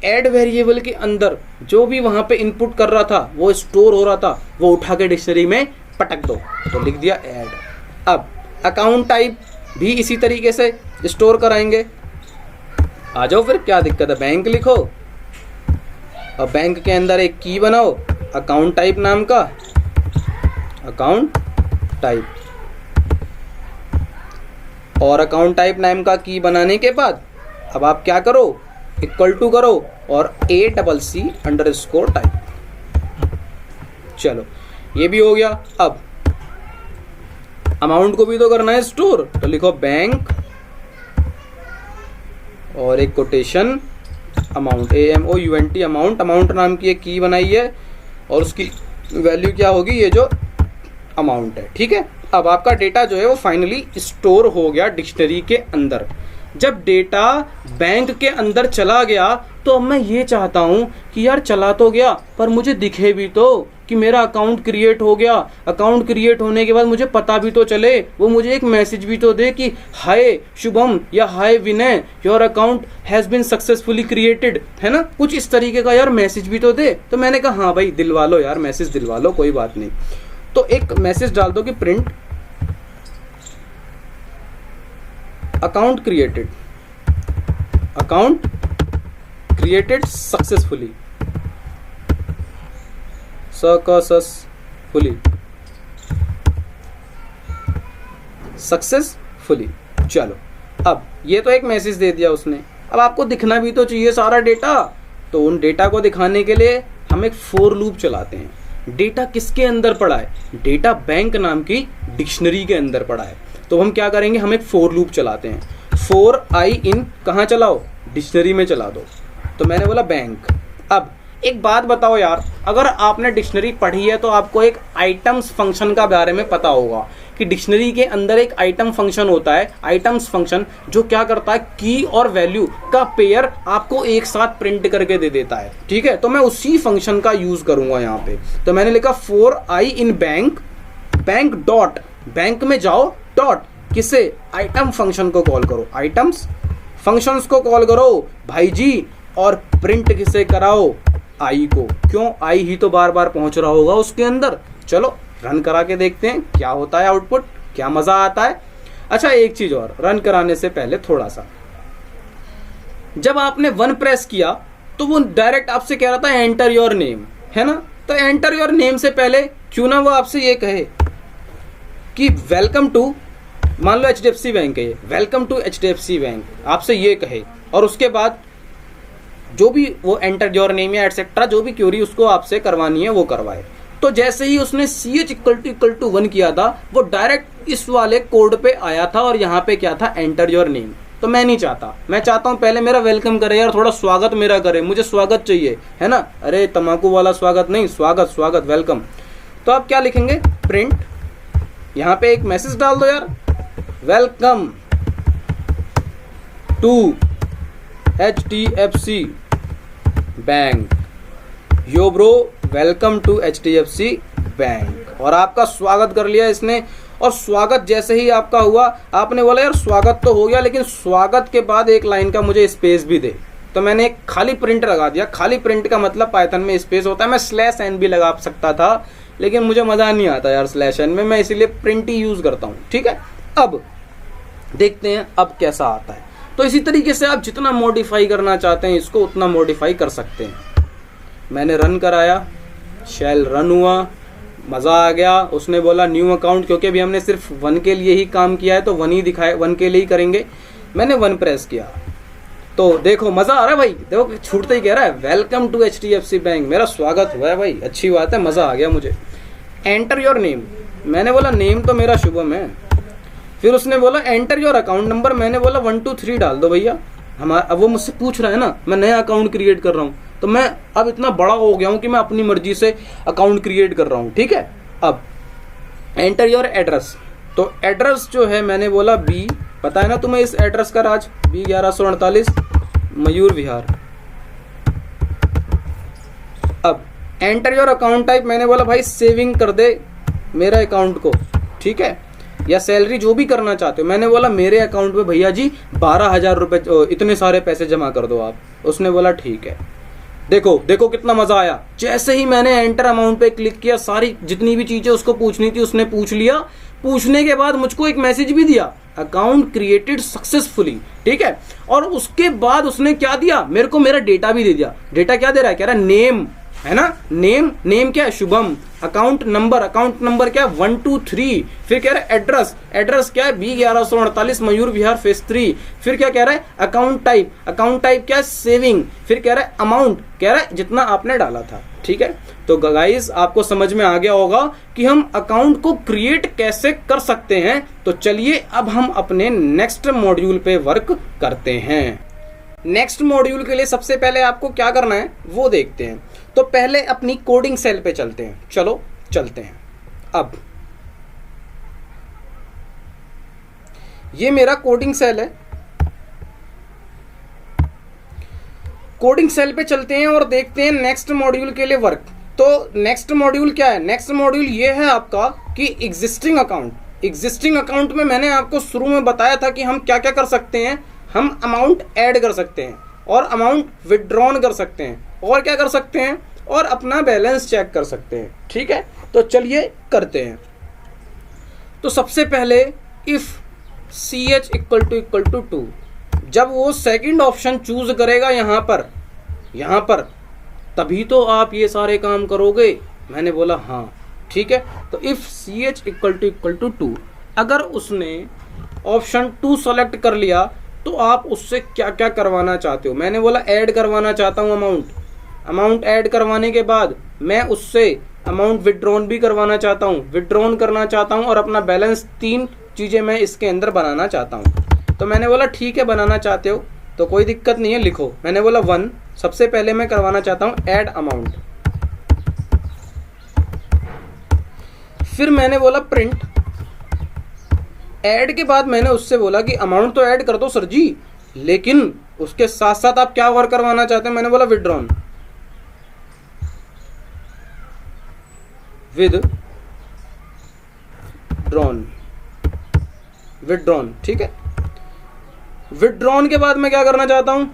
ऐड वेरिएबल के अंदर जो भी वहां पे इनपुट कर रहा था वो स्टोर हो रहा था, वो उठा के डिक्शनरी में पटक दो, तो लिख दिया ऐड। अब अकाउंट टाइप भी इसी तरीके से स्टोर कराएंगे। आ जाओ फिर, क्या दिक्कत है, बैंक लिखो और बैंक के अंदर एक की बनाओ अकाउंट टाइप नाम का, अकाउंट टाइप। और अकाउंट टाइप नाम का की बनाने के बाद अब आप क्या करो, इक्वल टू करो और ACC_ टाइप। चलो ये भी हो गया। अब अमाउंट को भी तो करना है स्टोर, तो लिखो बैंक और एक quotation amount, AMOUNT amount. Amount नाम की एक की बनाई है और उसकी वैल्यू क्या होगी, ये जो अमाउंट है। ठीक है, अब आपका डेटा जो है वो फाइनली स्टोर हो गया डिक्शनरी के अंदर। जब डेटा बैंक के अंदर चला गया तो अब मैं ये चाहता हूं कि यार चला तो गया पर मुझे दिखे भी तो कि मेरा अकाउंट क्रिएट हो गया। अकाउंट क्रिएट होने के बाद मुझे पता भी तो चले, वो मुझे एक मैसेज भी तो दे कि हाय शुभम या hi Vinay, your account has been successfully created, है ना, कुछ इस तरीके का यार मैसेज भी तो दे। तो मैंने कहा हाँ भाई दिलवा लो यार, मैसेज दिलवा लो, कोई बात नहीं। तो एक मैसेज डाल दो कि print account created successfully, successfully. चलो अब ये तो एक मैसेज दे दिया उसने, अब आपको दिखना भी तो चाहिए सारा डेटा। तो उन डेटा को दिखाने के लिए हम एक फॉर लूप चलाते हैं। डेटा किसके अंदर पड़ा है, डेटा बैंक नाम की डिक्शनरी के अंदर पड़ा है। तो हम क्या करेंगे, हम एक फॉर लूप चलाते हैं। फॉर आई इन कहाँ चलाओ, डिक्शनरी में चला दो। तो मैंने बोला बैंक। अब एक बात बताओ यार, अगर आपने डिक्शनरी पढ़ी है तो आपको एक आइटम्स फंक्शन का बारे में पता होगा कि डिक्शनरी के अंदर एक आइटम फंक्शन होता है। आइटम्स फंक्शन जो क्या करता है, की और वैल्यू का पेयर आपको एक साथ प्रिंट करके दे देता है। ठीक है, तो मैं उसी फंक्शन का यूज करूंगा यहाँ पे। तो मैंने लिखा for I in bank, bank dot, bank में जाओ डॉट, किसे, आइटम फंक्शन को कॉल करो, आइटम्स फंक्शंस को कॉल करो भाई जी, और प्रिंट किसे कराओ, आई को। क्यों, आई ही तो बार बार पहुंच रहा होगा उसके अंदर। चलो रन करा के देखते हैं क्या होता है आउटपुट, क्या मजा आता है। अच्छा एक चीज और, रन कराने से पहले थोड़ा सा, जब आपने 1 प्रेस किया तो वो डायरेक्ट आपसे कह रहा था एंटर योर नेम, है ना। तो एंटर योर नेम से पहले क्यों ना वो आपसे ये कहे कि वेलकम टू, मान लो HDFC बैंक है, वेलकम टू HDFC बैंक, आपसे ये कहे। और उसके बाद जो भी वो एंटर योर नेम या एटसेट्रा जो भी क्यूरी उसको आपसे करवानी है वो करवाए। तो जैसे ही उसने CH=1 किया था, वो डायरेक्ट इस वाले कोड पे आया था और यहाँ पे क्या था, एंटर योर नेम। तो मैं नहीं चाहता, मैं चाहता हूँ पहले मेरा वेलकम करे यार, थोड़ा स्वागत मेरा करे, मुझे स्वागत चाहिए, है ना। अरे तम्बाकू वाला स्वागत नहीं, स्वागत स्वागत वेलकम। तो आप क्या लिखेंगे, प्रिंट, यहाँ पे एक मैसेज डाल दो यार, welcome to HDFC bank, yo bro welcome to HDFC bank. और आपका स्वागत कर लिया इसने। और स्वागत जैसे ही आपका हुआ, आपने बोला यार स्वागत तो हो गया, लेकिन स्वागत के बाद एक लाइन का मुझे स्पेस भी दे। तो मैंने एक खाली प्रिंट लगा दिया। खाली प्रिंट का मतलब पाइथन में स्पेस होता है। मैं /n भी लगा सकता था, लेकिन मुझे मजा नहीं आता यार /n में, मैं इसीलिए प्रिंट ही यूज करता हूँ। ठीक है, अब देखते हैं अब कैसा आता है। तो इसी तरीके से आप जितना मॉडिफाई करना चाहते हैं इसको उतना मॉडिफाई कर सकते हैं। मैंने रन कराया, शेल रन हुआ, मज़ा आ गया। उसने बोला न्यू अकाउंट, क्योंकि अभी हमने सिर्फ 1 के लिए ही काम किया है तो 1 ही दिखाए, 1 के लिए ही करेंगे। मैंने 1 प्रेस किया तो देखो मज़ा आ रहा है भाई, देखो छूटते ही कह रहा है वेलकम टू HDFC बैंक, मेरा स्वागत हुआ है भाई, अच्छी बात है, मज़ा आ गया मुझे। एंटर योर नेम, मैंने बोला नेम तो मेरा शुभम है। फिर उसने बोला एंटर योर अकाउंट नंबर, मैंने बोला 1 2 3 डाल दो भैया। हमारा अब वो मुझसे पूछ रहा है ना, मैं नया अकाउंट क्रिएट कर रहा हूँ, तो मैं अब इतना बड़ा हो गया हूँ कि मैं अपनी मर्जी से अकाउंट क्रिएट कर रहा हूँ। ठीक है, अब एंटर योर एड्रेस, तो एड्रेस जो है मैंने बोला बी, पता है ना तुम्हें इस एड्रेस का राज, B 1148 मयूर विहार। अब एंटर योर अकाउंट टाइप, मैंने बोला भाई सेविंग कर दे मेरा अकाउंट को, ठीक है, या सैलरी जो भी करना चाहते हो। मैंने बोला मेरे अकाउंट पे भैया जी 12,000 रुपये, इतने सारे पैसे जमा कर दो आप। उसने बोला ठीक है। देखो देखो कितना मजा आया, जैसे ही मैंने एंटर अमाउंट पे क्लिक किया, सारी जितनी भी चीजें उसको पूछनी थी उसने पूछ लिया। पूछने के बाद मुझको एक मैसेज भी दिया, अकाउंट क्रिएटेड सक्सेसफुली। ठीक है, और उसके बाद उसने क्या दिया, मेरे को मेरा डेटा भी दे दिया। डेटा क्या दे रहा है, कह रहा है नेम है ना। नेम क्या है, शुभम। अकाउंट नंबर क्या है, 1 2 3। फिर कह रहा है एड्रेस क्या है, B1148 मयूर विहार फेज 3। फिर क्या कह रहा है, अकाउंट टाइप क्या है, सेविंग। फिर कह रहा है अमाउंट, कह रहा है जितना आपने डाला था। ठीक है, तो गाइस आपको समझ में आ गया होगा कि हम अकाउंट को क्रिएट कैसे कर सकते हैं। तो चलिए अब हम अपने नेक्स्ट मॉड्यूल पे वर्क करते हैं। नेक्स्ट मॉड्यूल के लिए सबसे पहले आपको क्या करना है वो देखते हैं। तो पहले अपनी कोडिंग सेल पे चलते हैं। चलो चलते हैं। अब ये मेरा कोडिंग सेल है। कोडिंग सेल पे चलते हैं और देखते हैं नेक्स्ट मॉड्यूल के लिए वर्क। तो नेक्स्ट मॉड्यूल क्या है, नेक्स्ट मॉड्यूल ये है आपका कि एग्जिस्टिंग अकाउंट में मैंने आपको शुरू में बताया था कि हम क्या क्या कर सकते हैं। हम अमाउंट ऐड कर सकते हैं और अमाउंट विड्रॉन कर सकते हैं और क्या कर सकते हैं, और अपना बैलेंस चेक कर सकते हैं। ठीक है, तो चलिए करते हैं। तो सबसे पहले इफ CH = 2, जब वो सेकंड ऑप्शन चूज करेगा यहाँ पर तभी तो आप ये सारे काम करोगे। मैंने बोला हाँ ठीक है। तो इफ CH = 2, अगर उसने ऑप्शन 2 सेलेक्ट कर लिया तो आप उससे क्या क्या करवाना चाहते हो। मैंने बोला ऐड करवाना चाहता हूँ अमाउंट ऐड करवाने के बाद मैं उससे अमाउंट विड्रॉन भी करवाना चाहता हूँ, विड्रॉन करना चाहता हूँ और अपना बैलेंस। 3 चीज़ें मैं इसके अंदर बनाना चाहता हूँ। तो मैंने बोला ठीक है, बनाना चाहते हो तो कोई दिक्कत नहीं है, लिखो। मैंने बोला 1, सबसे पहले मैं करवाना चाहता हूँ ऐड अमाउंट। फिर मैंने बोला प्रिंट। ऐड के बाद मैंने उससे बोला कि अमाउंट तो ऐड कर दो सर जी, लेकिन उसके साथ साथ आप क्या वर्क करवाना चाहते हैं। मैंने बोला विड्रॉन। ठीक है, विड्रॉन के बाद मैं क्या करना चाहता हूं,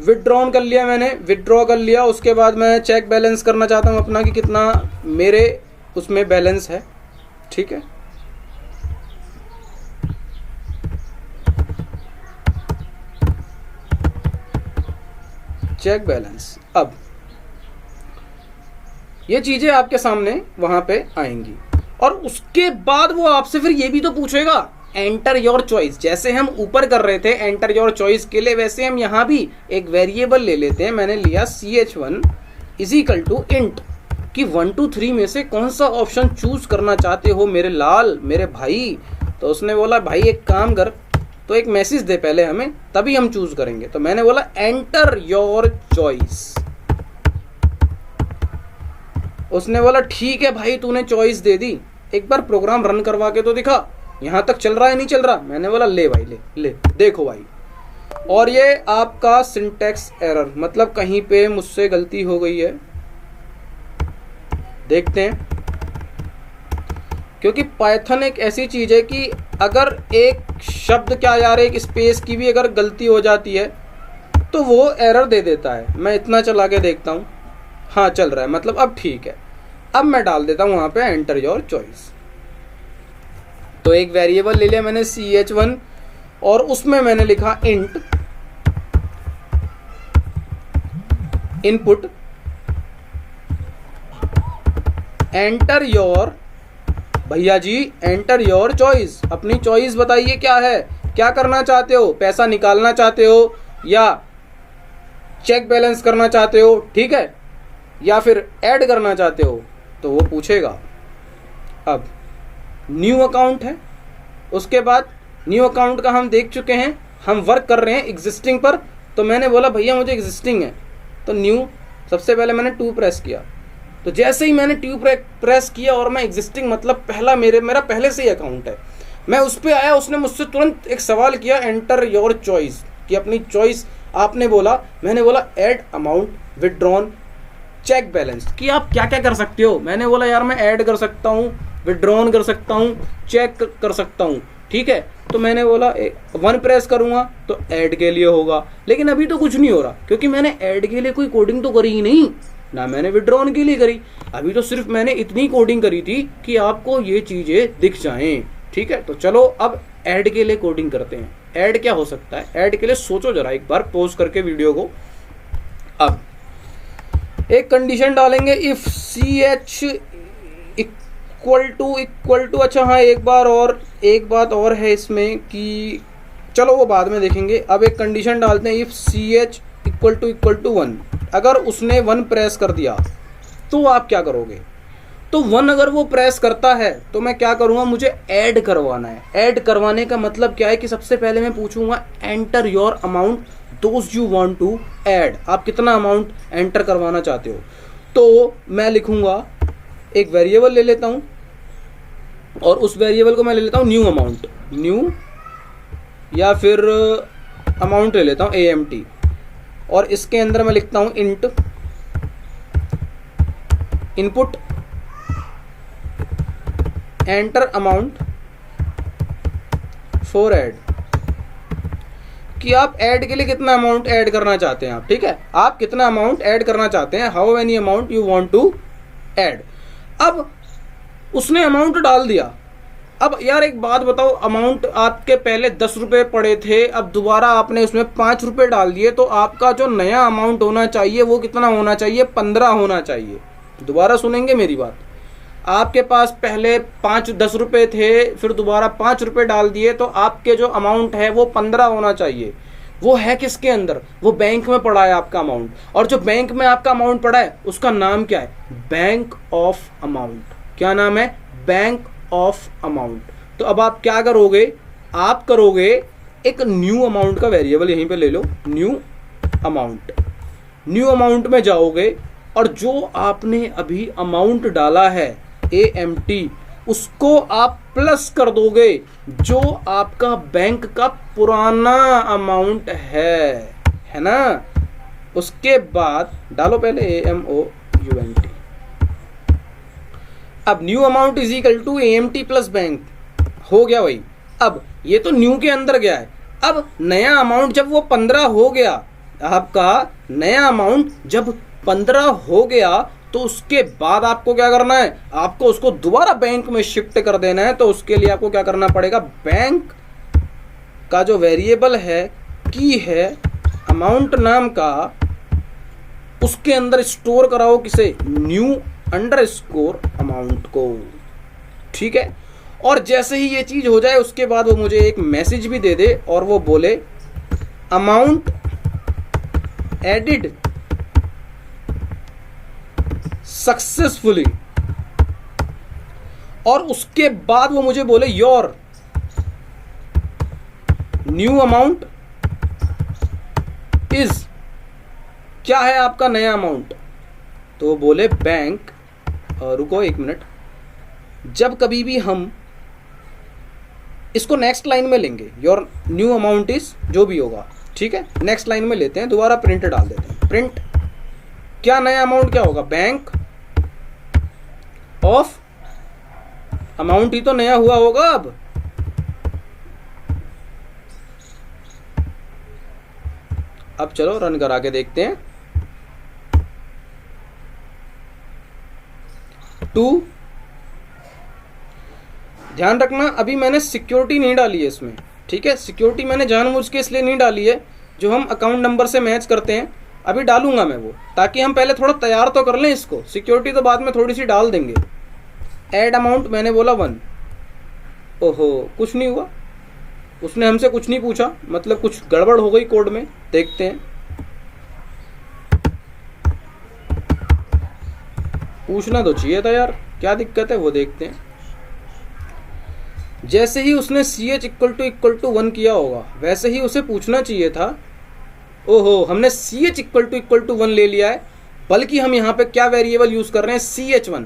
विड्रॉन कर लिया मैंने, विड्रॉ कर लिया। उसके बाद मैं चेक बैलेंस करना चाहता हूं अपना कि कितना मेरे उसमें बैलेंस है। ठीक है, चेक बैलेंस। अब ये चीजें आपके सामने वहां पे आएंगी और उसके बाद वो आपसे फिर ये भी तो पूछेगा एंटर योर चॉइस। जैसे हम ऊपर कर रहे थे एंटर योर चॉइस के लिए, वैसे हम यहां भी एक वेरिएबल ले लेते हैं। मैंने लिया CH1 = int कि 1 2 3 में से कौन सा ऑप्शन चूज करना चाहते हो मेरे लाल, मेरे भाई। तो उसने बोला भाई एक काम कर, तो एक मैसेज दे पहले हमें, तभी हम चूज करेंगे। तो मैंने बोला एंटर योर चॉइस। उसने बोला ठीक है भाई तूने चॉइस दे दी, एक बार प्रोग्राम रन करवा के तो दिखा, यहां तक चल रहा है नहीं चल रहा। मैंने बोला ले भाई ले देखो भाई। और ये आपका सिंटैक्स एरर, मतलब कहीं पे मुझसे गलती हो गई है, देखते हैं। क्योंकि पाइथन एक ऐसी चीज है कि अगर एक शब्द क्या यार एक स्पेस की भी अगर गलती हो जाती है तो वो एरर दे देता है। मैं इतना चला के देखता हूं, हाँ चल रहा है, मतलब अब ठीक है। अब मैं डाल देता हूं वहां पे एंटर योर चॉइस। तो एक वेरिएबल ले लिया मैंने CH1 और उसमें मैंने लिखा इंट इनपुट एंटर योर, भैया जी एंटर योर चॉइस। अपनी चॉइस बताइए क्या है, क्या करना चाहते हो, पैसा निकालना चाहते हो या चेक बैलेंस करना चाहते हो, ठीक है, या फिर ऐड करना चाहते हो। तो वो पूछेगा। अब न्यू अकाउंट है, उसके बाद न्यू अकाउंट का हम देख चुके हैं, हम वर्क कर रहे हैं एग्जिस्टिंग पर। तो मैंने बोला भैया मुझे एग्जिस्टिंग है, तो न्यू, सबसे पहले मैंने 2 प्रेस किया। तो जैसे ही मैंने 2 प्रेस किया और मैं एग्जिस्टिंग मतलब पहला मेरा पहले से ही अकाउंट है, मैं उस पर आया, उसने मुझसे तुरंत एक सवाल किया एंटर योर चॉइस, कि अपनी चॉइस आपने बोला। मैंने बोला add amount withdrawn check balance, कि आप क्या क्या कर सकते हो। मैंने बोला यार मैं ऐड कर सकता हूँ, विड्रॉन कर सकता हूँ, चेक कर सकता हूँ, ठीक है। तो मैंने बोला 1 प्रेस करूंगा तो ऐड के लिए होगा, लेकिन अभी तो कुछ नहीं हो रहा क्योंकि मैंने ऐड के लिए कोई कोडिंग तो करी ही नहीं ना, मैंने विड्रॉन के लिए करी। अभी तो सिर्फ मैंने इतनी कोडिंग करी थी कि आपको ये चीजें दिख जाएं, ठीक है। तो चलो अब ऐड के लिए कोडिंग करते हैं। ऐड क्या हो सकता है, ऐड के लिए सोचो जरा एक बार पॉज करके वीडियो को। अब एक कंडीशन डालेंगे, if C H equal to, अच्छा हाँ एक बात और है इसमें कि चलो वो बाद में देखेंगे। अब एक कंडीशन डालते हैं, if C H equal to 1, अगर उसने 1 प्रेस कर दिया तो आप क्या करोगे? तो 1 अगर वो प्रेस करता है तो मैं क्या करूँगा, मुझे ऐड करवाना है। ऐड करवाने का मतलब क्या है कि सबसे पहले मैं पूछूंगा enter your amount those you want to add, आप कितना अमाउंट एंटर करवाना चाहते हो। तो मैं लिखूंगा, एक वेरिएबल ले लेता हूँ और उस वेरिएबल को मैं ले लेता हूँ न्यू अमाउंट, न्यू या फिर अमाउंट ले लेता हूँ AMT, और इसके अंदर मैं लिखता हूँ int input enter amount for add, कि आप ऐड के लिए कितना अमाउंट ऐड करना चाहते हैं आप, ठीक है, आप कितना अमाउंट ऐड करना चाहते हैं, how many amount you want to add. अब उसने अमाउंट डाल दिया। अब यार एक बात बताओ, अमाउंट आपके पहले 10 रुपये पड़े थे, अब दोबारा आपने उसमें 5 रुपये डाल दिए, तो आपका जो नया अमाउंट होना चाहिए वो कितना होना चाहिए? 15 होना चाहिए। दोबारा सुनेंगे मेरी बात, आपके पास पहले 10 रुपये थे, फिर दोबारा 5 रुपये डाल दिए, तो आपके जो अमाउंट है वो 15 होना चाहिए। वो है किसके अंदर? वो बैंक में पड़ा है आपका अमाउंट, और जो बैंक में आपका अमाउंट पड़ा है उसका नाम क्या है? Bank of amount. क्या नाम है? Bank of amount. तो अब आप क्या करोगे? आप करोगे एक न्यू अमाउंट का वेरिएबल यहीं पे ले लो, न्यू अमाउंट। न्यू अमाउंट में जाओगे और जो आपने अभी अमाउंट डाला है AMT, उसको आप प्लस कर दोगे जो आपका बैंक का पुराना अमाउंट है ना। उसके बाद डालो पहले AMOUNT। अब new amount is equal to AMT plus bank, हो गया भाई। अब ये तो न्यू के अंदर गया है। अब नया अमाउंट जब वो 15 हो गया, आपका नया अमाउंट जब 15 हो गया, तो उसके बाद आपको क्या करना है? आपको उसको दोबारा बैंक में शिफ्ट कर देना है। तो उसके लिए आपको क्या करना पड़ेगा? बैंक का जो वेरिएबल है, की है अमाउंट नाम का, उसके अंदर स्टोर कराओ किसे? न्यू अंडरस्कोर अमाउंट को, ठीक है। और जैसे ही ये चीज हो जाए उसके बाद वो मुझे एक मैसेज भी दे दे और वो बोले अमाउंट एडिड सक्सेसफुली, और उसके बाद वो मुझे बोले योर न्यू अमाउंट इज, क्या है आपका नया अमाउंट? तो वो बोले बैंक, रुको एक मिनट, जब कभी भी हम इसको नेक्स्ट लाइन में लेंगे, योर न्यू अमाउंट इज जो भी होगा, ठीक है, नेक्स्ट लाइन में लेते हैं, दोबारा प्रिंट डाल देते हैं। प्रिंट क्या नया अमाउंट क्या होगा? बैंक ऑफ अमाउंट ही तो नया हुआ होगा। अब चलो रन करा के देखते हैं। 2, ध्यान रखना अभी मैंने सिक्योरिटी नहीं डाली है इसमें, ठीक है। सिक्योरिटी मैंने जानबूझ के इसलिए नहीं डाली है, जो हम अकाउंट नंबर से मैच करते हैं अभी डालूंगा मैं वो, ताकि हम पहले थोड़ा तैयार तो कर लें इसको। सिक्योरिटी तो बाद में थोड़ी सी डाल देंगे। ऐड अमाउंट मैंने बोला 1, ओहो कुछ नहीं हुआ, उसने हमसे कुछ नहीं पूछा, मतलब कुछ गड़बड़ हो गई कोड में। देखते हैं, पूछना तो चाहिए था यार, क्या दिक्कत है वो देखते हैं। जैसे ही उसने CH इक्वल टू 1 किया होगा, वैसे ही उसे पूछना चाहिए था। ओहो, हमने CH इक्वल टू 1 ले लिया है, बल्कि हम यहाँ पे क्या वेरिएबल यूज कर रहे हैं? CH1।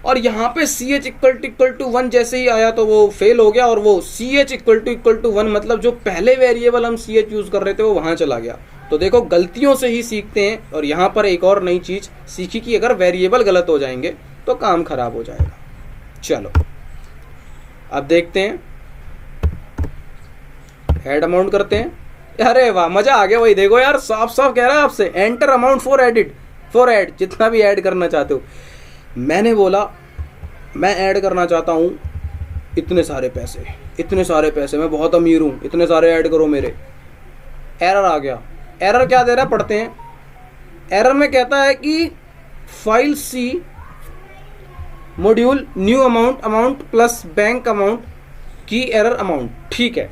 और यहाँ पे CH इक्वल टू 1 जैसे ही आया तो वो फेल हो गया, और वो CH इक्वल टू 1 मतलब जो पहले वेरिएबल हम CH यूज कर रहे थे वो वहां चला गया। तो देखो गलतियों से ही सीखते हैं। और यहाँ पर एक और नई चीज सीखी कि अगर वेरिएबल गलत हो जाएंगे तो काम खराब हो जाएगा। चलो अब देखते हैं, ऐड अमाउंट करते हैं। अरे वाह, मजा आ गया भाई। देखो यार, साफ साफ कह रहा है आपसे, एंटर अमाउंट फॉर ऐड, जितना भी ऐड करना चाहते हो। मैंने बोला मैं ऐड करना चाहता हूं इतने सारे पैसे, मैं बहुत अमीर हूं, इतने सारे ऐड करो मेरे। एरर आ गया। एरर क्या दे रहा है? पढ़ते हैं। एरर में कहता है कि file C module new amount plus bank amount की एरर अमाउंट। ठीक है,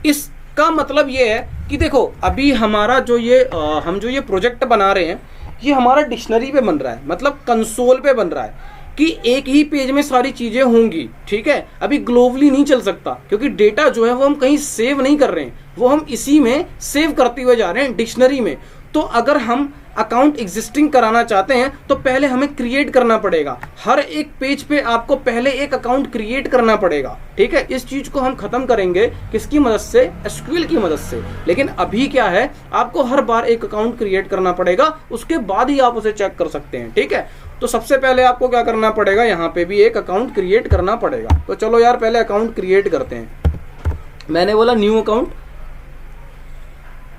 इसका मतलब ये है कि देखो अभी हमारा जो ये हम जो ये प्रोजेक्ट बना रहे हैं ये हमारा डिक्शनरी पे बन रहा है, मतलब कंसोल पे बन रहा है कि एक ही पेज में सारी चीजें होंगी। ठीक है, अभी ग्लोबली नहीं चल सकता क्योंकि डेटा जो है वो हम कहीं सेव नहीं कर रहे हैं, वो हम इसी में सेव करते हुए जा रहे हैं डिक्शनरी में। तो अगर हम अकाउंट एग्जिस्टिंग कराना चाहते हैं तो पहले हमें क्रिएट करना पड़ेगा, हर एक पेज पे आपको पहले एक अकाउंट क्रिएट करना पड़ेगा। ठीक है, इस चीज को हम खत्म करेंगे किसकी मदद से, एसक्यूएल की मदद से। लेकिन अभी क्या है, आपको हर बार एक अकाउंट क्रिएट करना पड़ेगा, उसके बाद ही आप उसे चेक कर सकते हैं। ठीक है, तो सबसे पहले आपको क्या करना पड़ेगा, यहाँ पे भी एक अकाउंट क्रिएट करना पड़ेगा। तो चलो यार पहले अकाउंट क्रिएट करते हैं। मैंने बोला न्यू अकाउंट,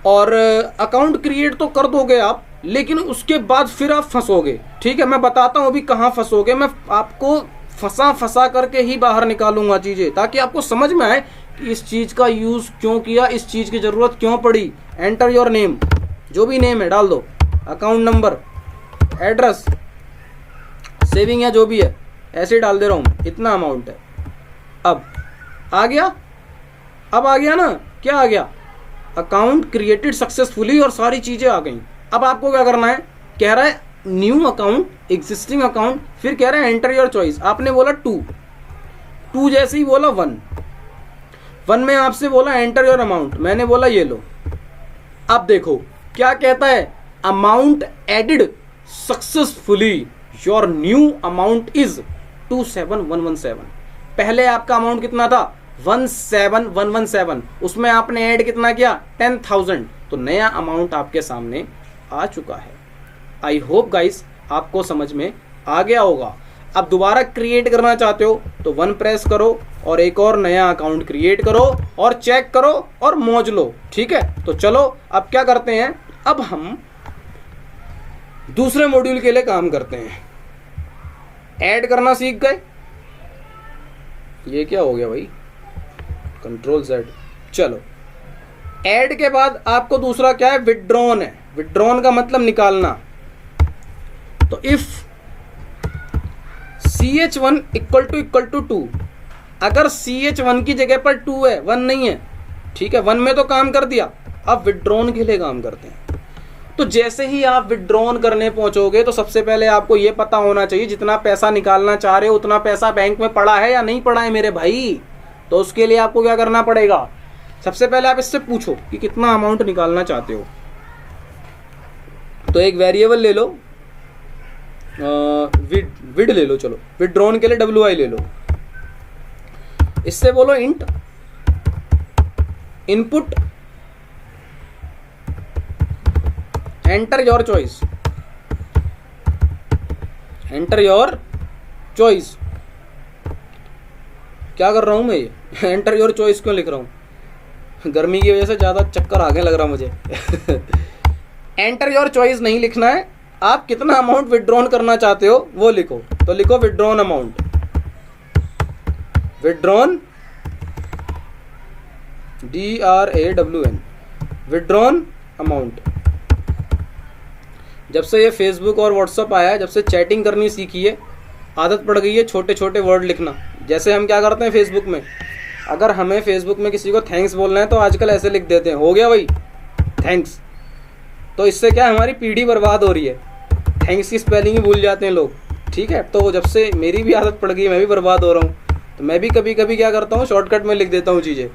और अकाउंट क्रिएट तो कर दोगे आप, लेकिन उसके बाद फिर आप फंसोगे। ठीक है, मैं बताता हूं अभी कहां फंसोगे। मैं आपको फंसा करके ही बाहर निकालूंगा चीजें, ताकि आपको समझ में आए कि इस चीज का यूज क्यों किया, इस चीज की जरूरत क्यों पड़ी। एंटर योर नेम, जो भी नेम है डाल दो, अकाउंट नंबर, एड्रेस, सेविंग या जो भी है, ऐसे डाल दे रहा हूं। इतना अमाउंट है। अब आ गया, अब आ गया ना, क्या आ गया, अकाउंट क्रिएटेड सक्सेसफुली, और सारी चीजें आ गई। अब आपको क्या करना है, कह रहा है न्यू अकाउंट, एग्जिस्टिंग अकाउंट, फिर कह रहा है एंटर योर चॉइस। आपने बोला 2 जैसे ही बोला 1 में आपसे बोला एंटर योर अमाउंट, मैंने बोला ये लो। अब देखो क्या कहता है, amount added successfully, your new amount is 27117। पहले आपका अमाउंट कितना था, 17117, उसमें आपने ऐड कितना किया, 10,000, तो नया अमाउंट आपके सामने आ चुका है। आई होप गाइस आपको समझ में आ गया होगा। अब दोबारा क्रिएट करना चाहते हो तो 1 प्रेस करो और एक और नया अकाउंट क्रिएट करो और चेक करो और मौज लो। ठीक है, तो चलो अब क्या करते हैं, अब हम दूसरे मॉड्यूल के लिए काम करते हैं। ऐड करना सीख गए, ये क्या हो गया भाई, Ctrl+Z। चलो, ऐड के बाद आपको दूसरा क्या है, विड्रॉन है। विड्रॉन का मतलब निकालना। तो इफ CH1 इक्वल टू 2, अगर CH1 की जगह पर 2 है, 1 नहीं है, ठीक है, 1 में तो काम कर दिया, अब विड्रॉन के लिए काम करते हैं। तो जैसे ही आप विड्रॉन करने पहुंचोगे तो सबसे पहले आपको यह पता होना चाहिए जितना पैसा निकालना चाह रहे हो उतना पैसा बैंक में पड़ा है या नहीं पड़ा है मेरे भाई। तो उसके लिए आपको क्या करना पड़ेगा, सबसे पहले आप इससे पूछो कि कितना अमाउंट निकालना चाहते हो। तो एक वेरिएबल ले लो, विड ले लो, चलो विड्रॉन के लिए WI ले लो। इससे बोलो int input enter your choice, enter your choice. क्या कर रहा हूं मैं, ये एंटर योर चॉइस क्यों लिख रहा हूं, गर्मी की वजह से ज्यादा चक्कर आगे लग रहा मुझे। एंटर योर चॉइस नहीं लिखना है, आप कितना अमाउंट विड्रॉन करना चाहते हो वो लिखो। तो लिखो withdrawn amount, withdrawn DRAWN, withdrawn amount. जब से ये फेसबुक और व्हाट्सअप आया है, जब से चैटिंग करनी सीखी है, आदत पड़ गई है छोटे छोटे वर्ड लिखना। जैसे हम क्या करते हैं फेसबुक में, अगर हमें फेसबुक में किसी को थैंक्स बोलना है तो आजकल ऐसे लिख देते हैं, हो गया भाई थैंक्स। तो इससे क्या हमारी पीढ़ी बर्बाद हो रही है, थैंक्स की स्पेलिंग ही भूल जाते हैं लोग। ठीक है, तो जब से मेरी भी आदत पड़ गई, मैं भी बर्बाद हो रहा हूँ, तो मैं भी कभी कभी क्या करता हूँ, शॉर्टकट में लिख देता हूँ चीज़ें।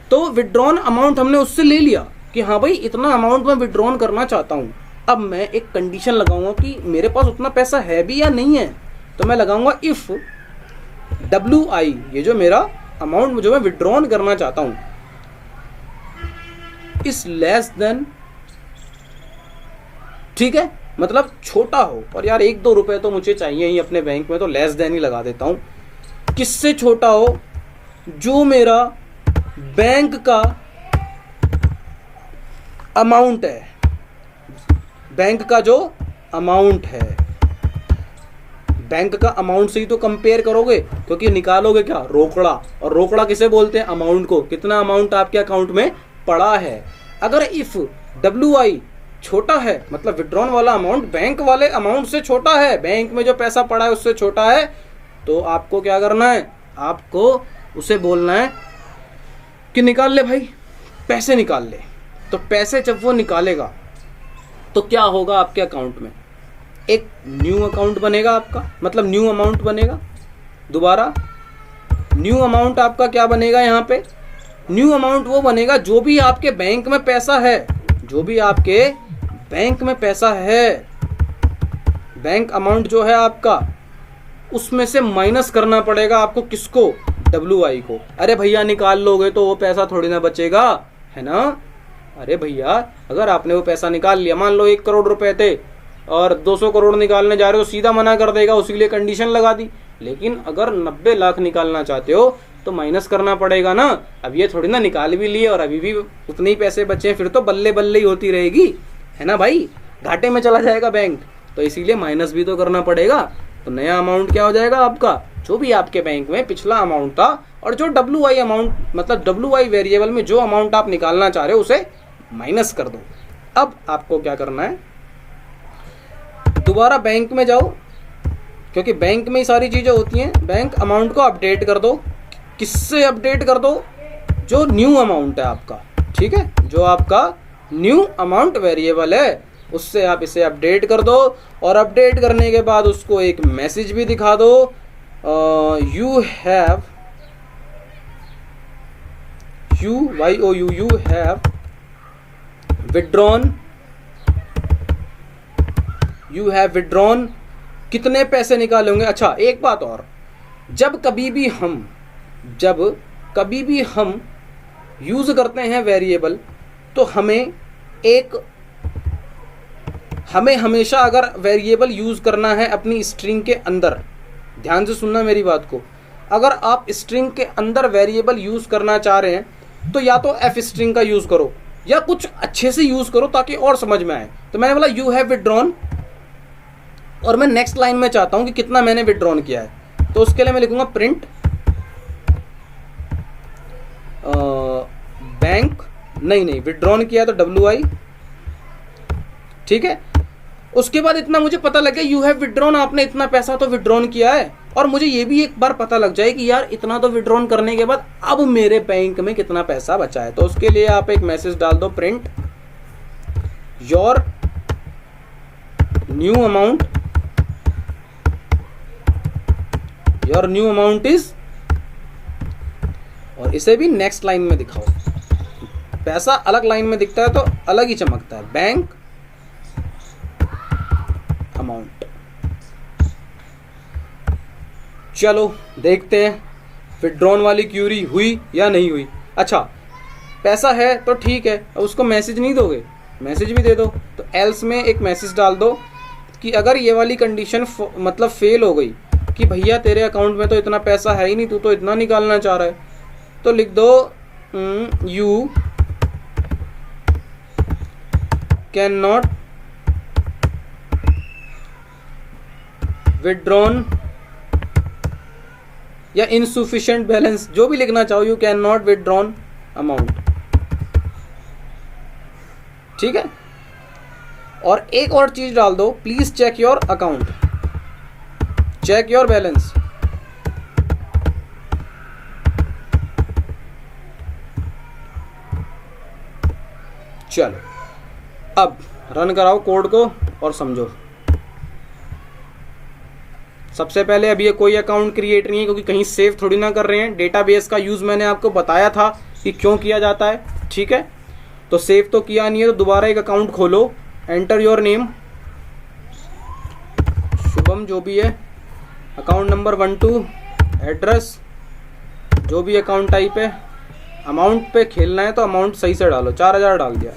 तो विड्रॉन अमाउंट हमने उससे ले लिया कि हाँ भाई इतना अमाउंट मैं विड्रॉन करना चाहता हूँ। अब मैं एक कंडीशन लगाऊंगा कि मेरे पास उतना पैसा है भी या नहीं है। तो मैं लगाऊंगा इफ WI, ये जो मेरा अमाउंट जो मैं विड्रॉन करना चाहता हूं, इस लेस देन, ठीक है, मतलब छोटा हो। और यार 1-2 रुपए तो मुझे चाहिए ही अपने बैंक में, तो लेस देन ही लगा देता हूं। किससे छोटा हो, जो मेरा बैंक का अमाउंट है, बैंक का जो अमाउंट है, बैंक का अमाउंट से ही तो कंपेयर करोगे, क्योंकि निकालोगे क्या, रोकड़ा। और रोकड़ा किसे बोलते हैं, अमाउंट को, कितना अमाउंट आपके अकाउंट में पड़ा है। अगर इफ WI छोटा है, मतलब विड्रॉन वाला अमाउंट बैंक वाले अमाउंट से छोटा है, बैंक में जो पैसा पड़ा है उससे छोटा है, तो आपको क्या करना है, आपको उसे बोलना है कि निकाल ले भाई, पैसे निकाल ले। तो पैसे जब वो निकालेगा तो क्या होगा आपके अकाउंट में, एक न्यू अकाउंट बनेगा आपका, मतलब न्यू अमाउंट बनेगा। दोबारा न्यू अमाउंट आपका क्या बनेगा, यहाँ पे न्यू अमाउंट वो बनेगा जो भी आपके बैंक में पैसा है, जो भी आपके बैंक में पैसा है, बैंक अमाउंट जो है आपका, उसमें से माइनस करना पड़ेगा आपको। किसको, WI को। अरे भैया निकाल लोगे तो वो पैसा थोड़ी ना बचेगा, है ना। अरे भैया अगर आपने वो पैसा निकाल लिया, मान लो 1 करोड़ रुपए थे और 200 करोड़ निकालने जा रहे हो, सीधा मना कर देगा, उसी के लिए कंडीशन लगा दी। लेकिन अगर 90 लाख निकालना चाहते हो तो माइनस करना पड़ेगा ना। अब ये थोड़ी ना निकाल भी लिए और अभी भी उतने ही पैसे बचे, फिर तो बल्ले बल्ले ही होती रहेगी, है ना भाई, घाटे में चला जाएगा बैंक। तो इसीलिए माइनस भी तो करना पड़ेगा। तो नया अमाउंट क्या हो जाएगा आपका, जो भी आपके बैंक में पिछला अमाउंट था, और जो WI अमाउंट, मतलब WI वेरिएबल में जो अमाउंट आप निकालना चाह रहे हो उसे माइनस कर दो। अब आपको क्या करना है, दोबारा बैंक में जाओ, क्योंकि बैंक में ही सारी चीजें होती हैं। बैंक अमाउंट को अपडेट कर दो। किससे अपडेट कर दो, जो न्यू अमाउंट है आपका, ठीक है, जो आपका न्यू अमाउंट वेरिएबल है उससे आप इसे अपडेट कर दो। और अपडेट करने के बाद उसको एक मैसेज भी दिखा दो, यू हैव विड्रॉन। कितने पैसे निकाले होंगे। अच्छा एक बात और, जब कभी भी हम यूज करते हैं वेरिएबल, तो हमें हमेशा अगर वेरिएबल यूज करना है अपनी स्ट्रिंग के अंदर, ध्यान से सुनना मेरी बात को, अगर आप स्ट्रिंग के अंदर वेरिएबल यूज करना चाह रहे हैं तो या तो F स्ट्रिंग का यूज करो या कुछ अच्छे से यूज करो ताकि और समझ में आए। तो मैंने बोला यू हैव विड्रॉन, और मैं नेक्स्ट लाइन में चाहता हूं कि कितना मैंने विड्रॉन किया है, तो उसके लिए मैं लिखूंगा प्रिंट बैंक, नहीं विड्रॉन किया तो WI, ठीक है। उसके बाद इतना मुझे पता लग गया यू हैव विड्रॉन, आपने इतना पैसा तो विड्रॉन किया है, और मुझे ये भी एक बार पता लग जाए कि यार इतना तो विड्रॉन करने के बाद अब मेरे बैंक में कितना पैसा बचा है। तो उसके लिए आप एक मैसेज डाल दो, print your new amount is, और इसे भी नेक्स्ट लाइन में दिखाओ। पैसा अलग लाइन में दिखता है तो अलग ही चमकता है, बैंक अमाउंट। चलो देखते हैं विड्रॉन वाली क्यूरी हुई या नहीं हुई। अच्छा पैसा है तो ठीक है, उसको मैसेज नहीं दोगे, मैसेज भी दे दो। तो एल्स में एक मैसेज डाल दो कि अगर ये वाली कंडीशन मतलब फेल हो गई कि भैया तेरे अकाउंट में तो इतना पैसा है ही नहीं, तू तो इतना निकालना चाह रहा है, तो लिख दो यू कैन नॉट विड्रॉन, या इनसुफिशिएंट बैलेंस, जो भी लिखना चाहो, you can not withdrawn amount, ठीक है। और एक और चीज डाल दो, please check your account, check your balance. चलो अब रन कराओ कोड को और समझो। सबसे पहले अब ये कोई अकाउंट क्रिएट नहीं है, क्योंकि कहीं सेव थोड़ी ना कर रहे हैं। डेटाबेस का यूज मैंने आपको बताया था कि क्यों किया जाता है, ठीक है। तो सेव तो किया नहीं है, तो दोबारा एक अकाउंट खोलो, एंटर योर नेम शुभम जो भी है, अकाउंट नंबर 12, एड्रेस, जो भी अकाउंट टाइप है, अमाउंट पे खेलना है तो अमाउंट सही से डालो, 4000 डाल दिया।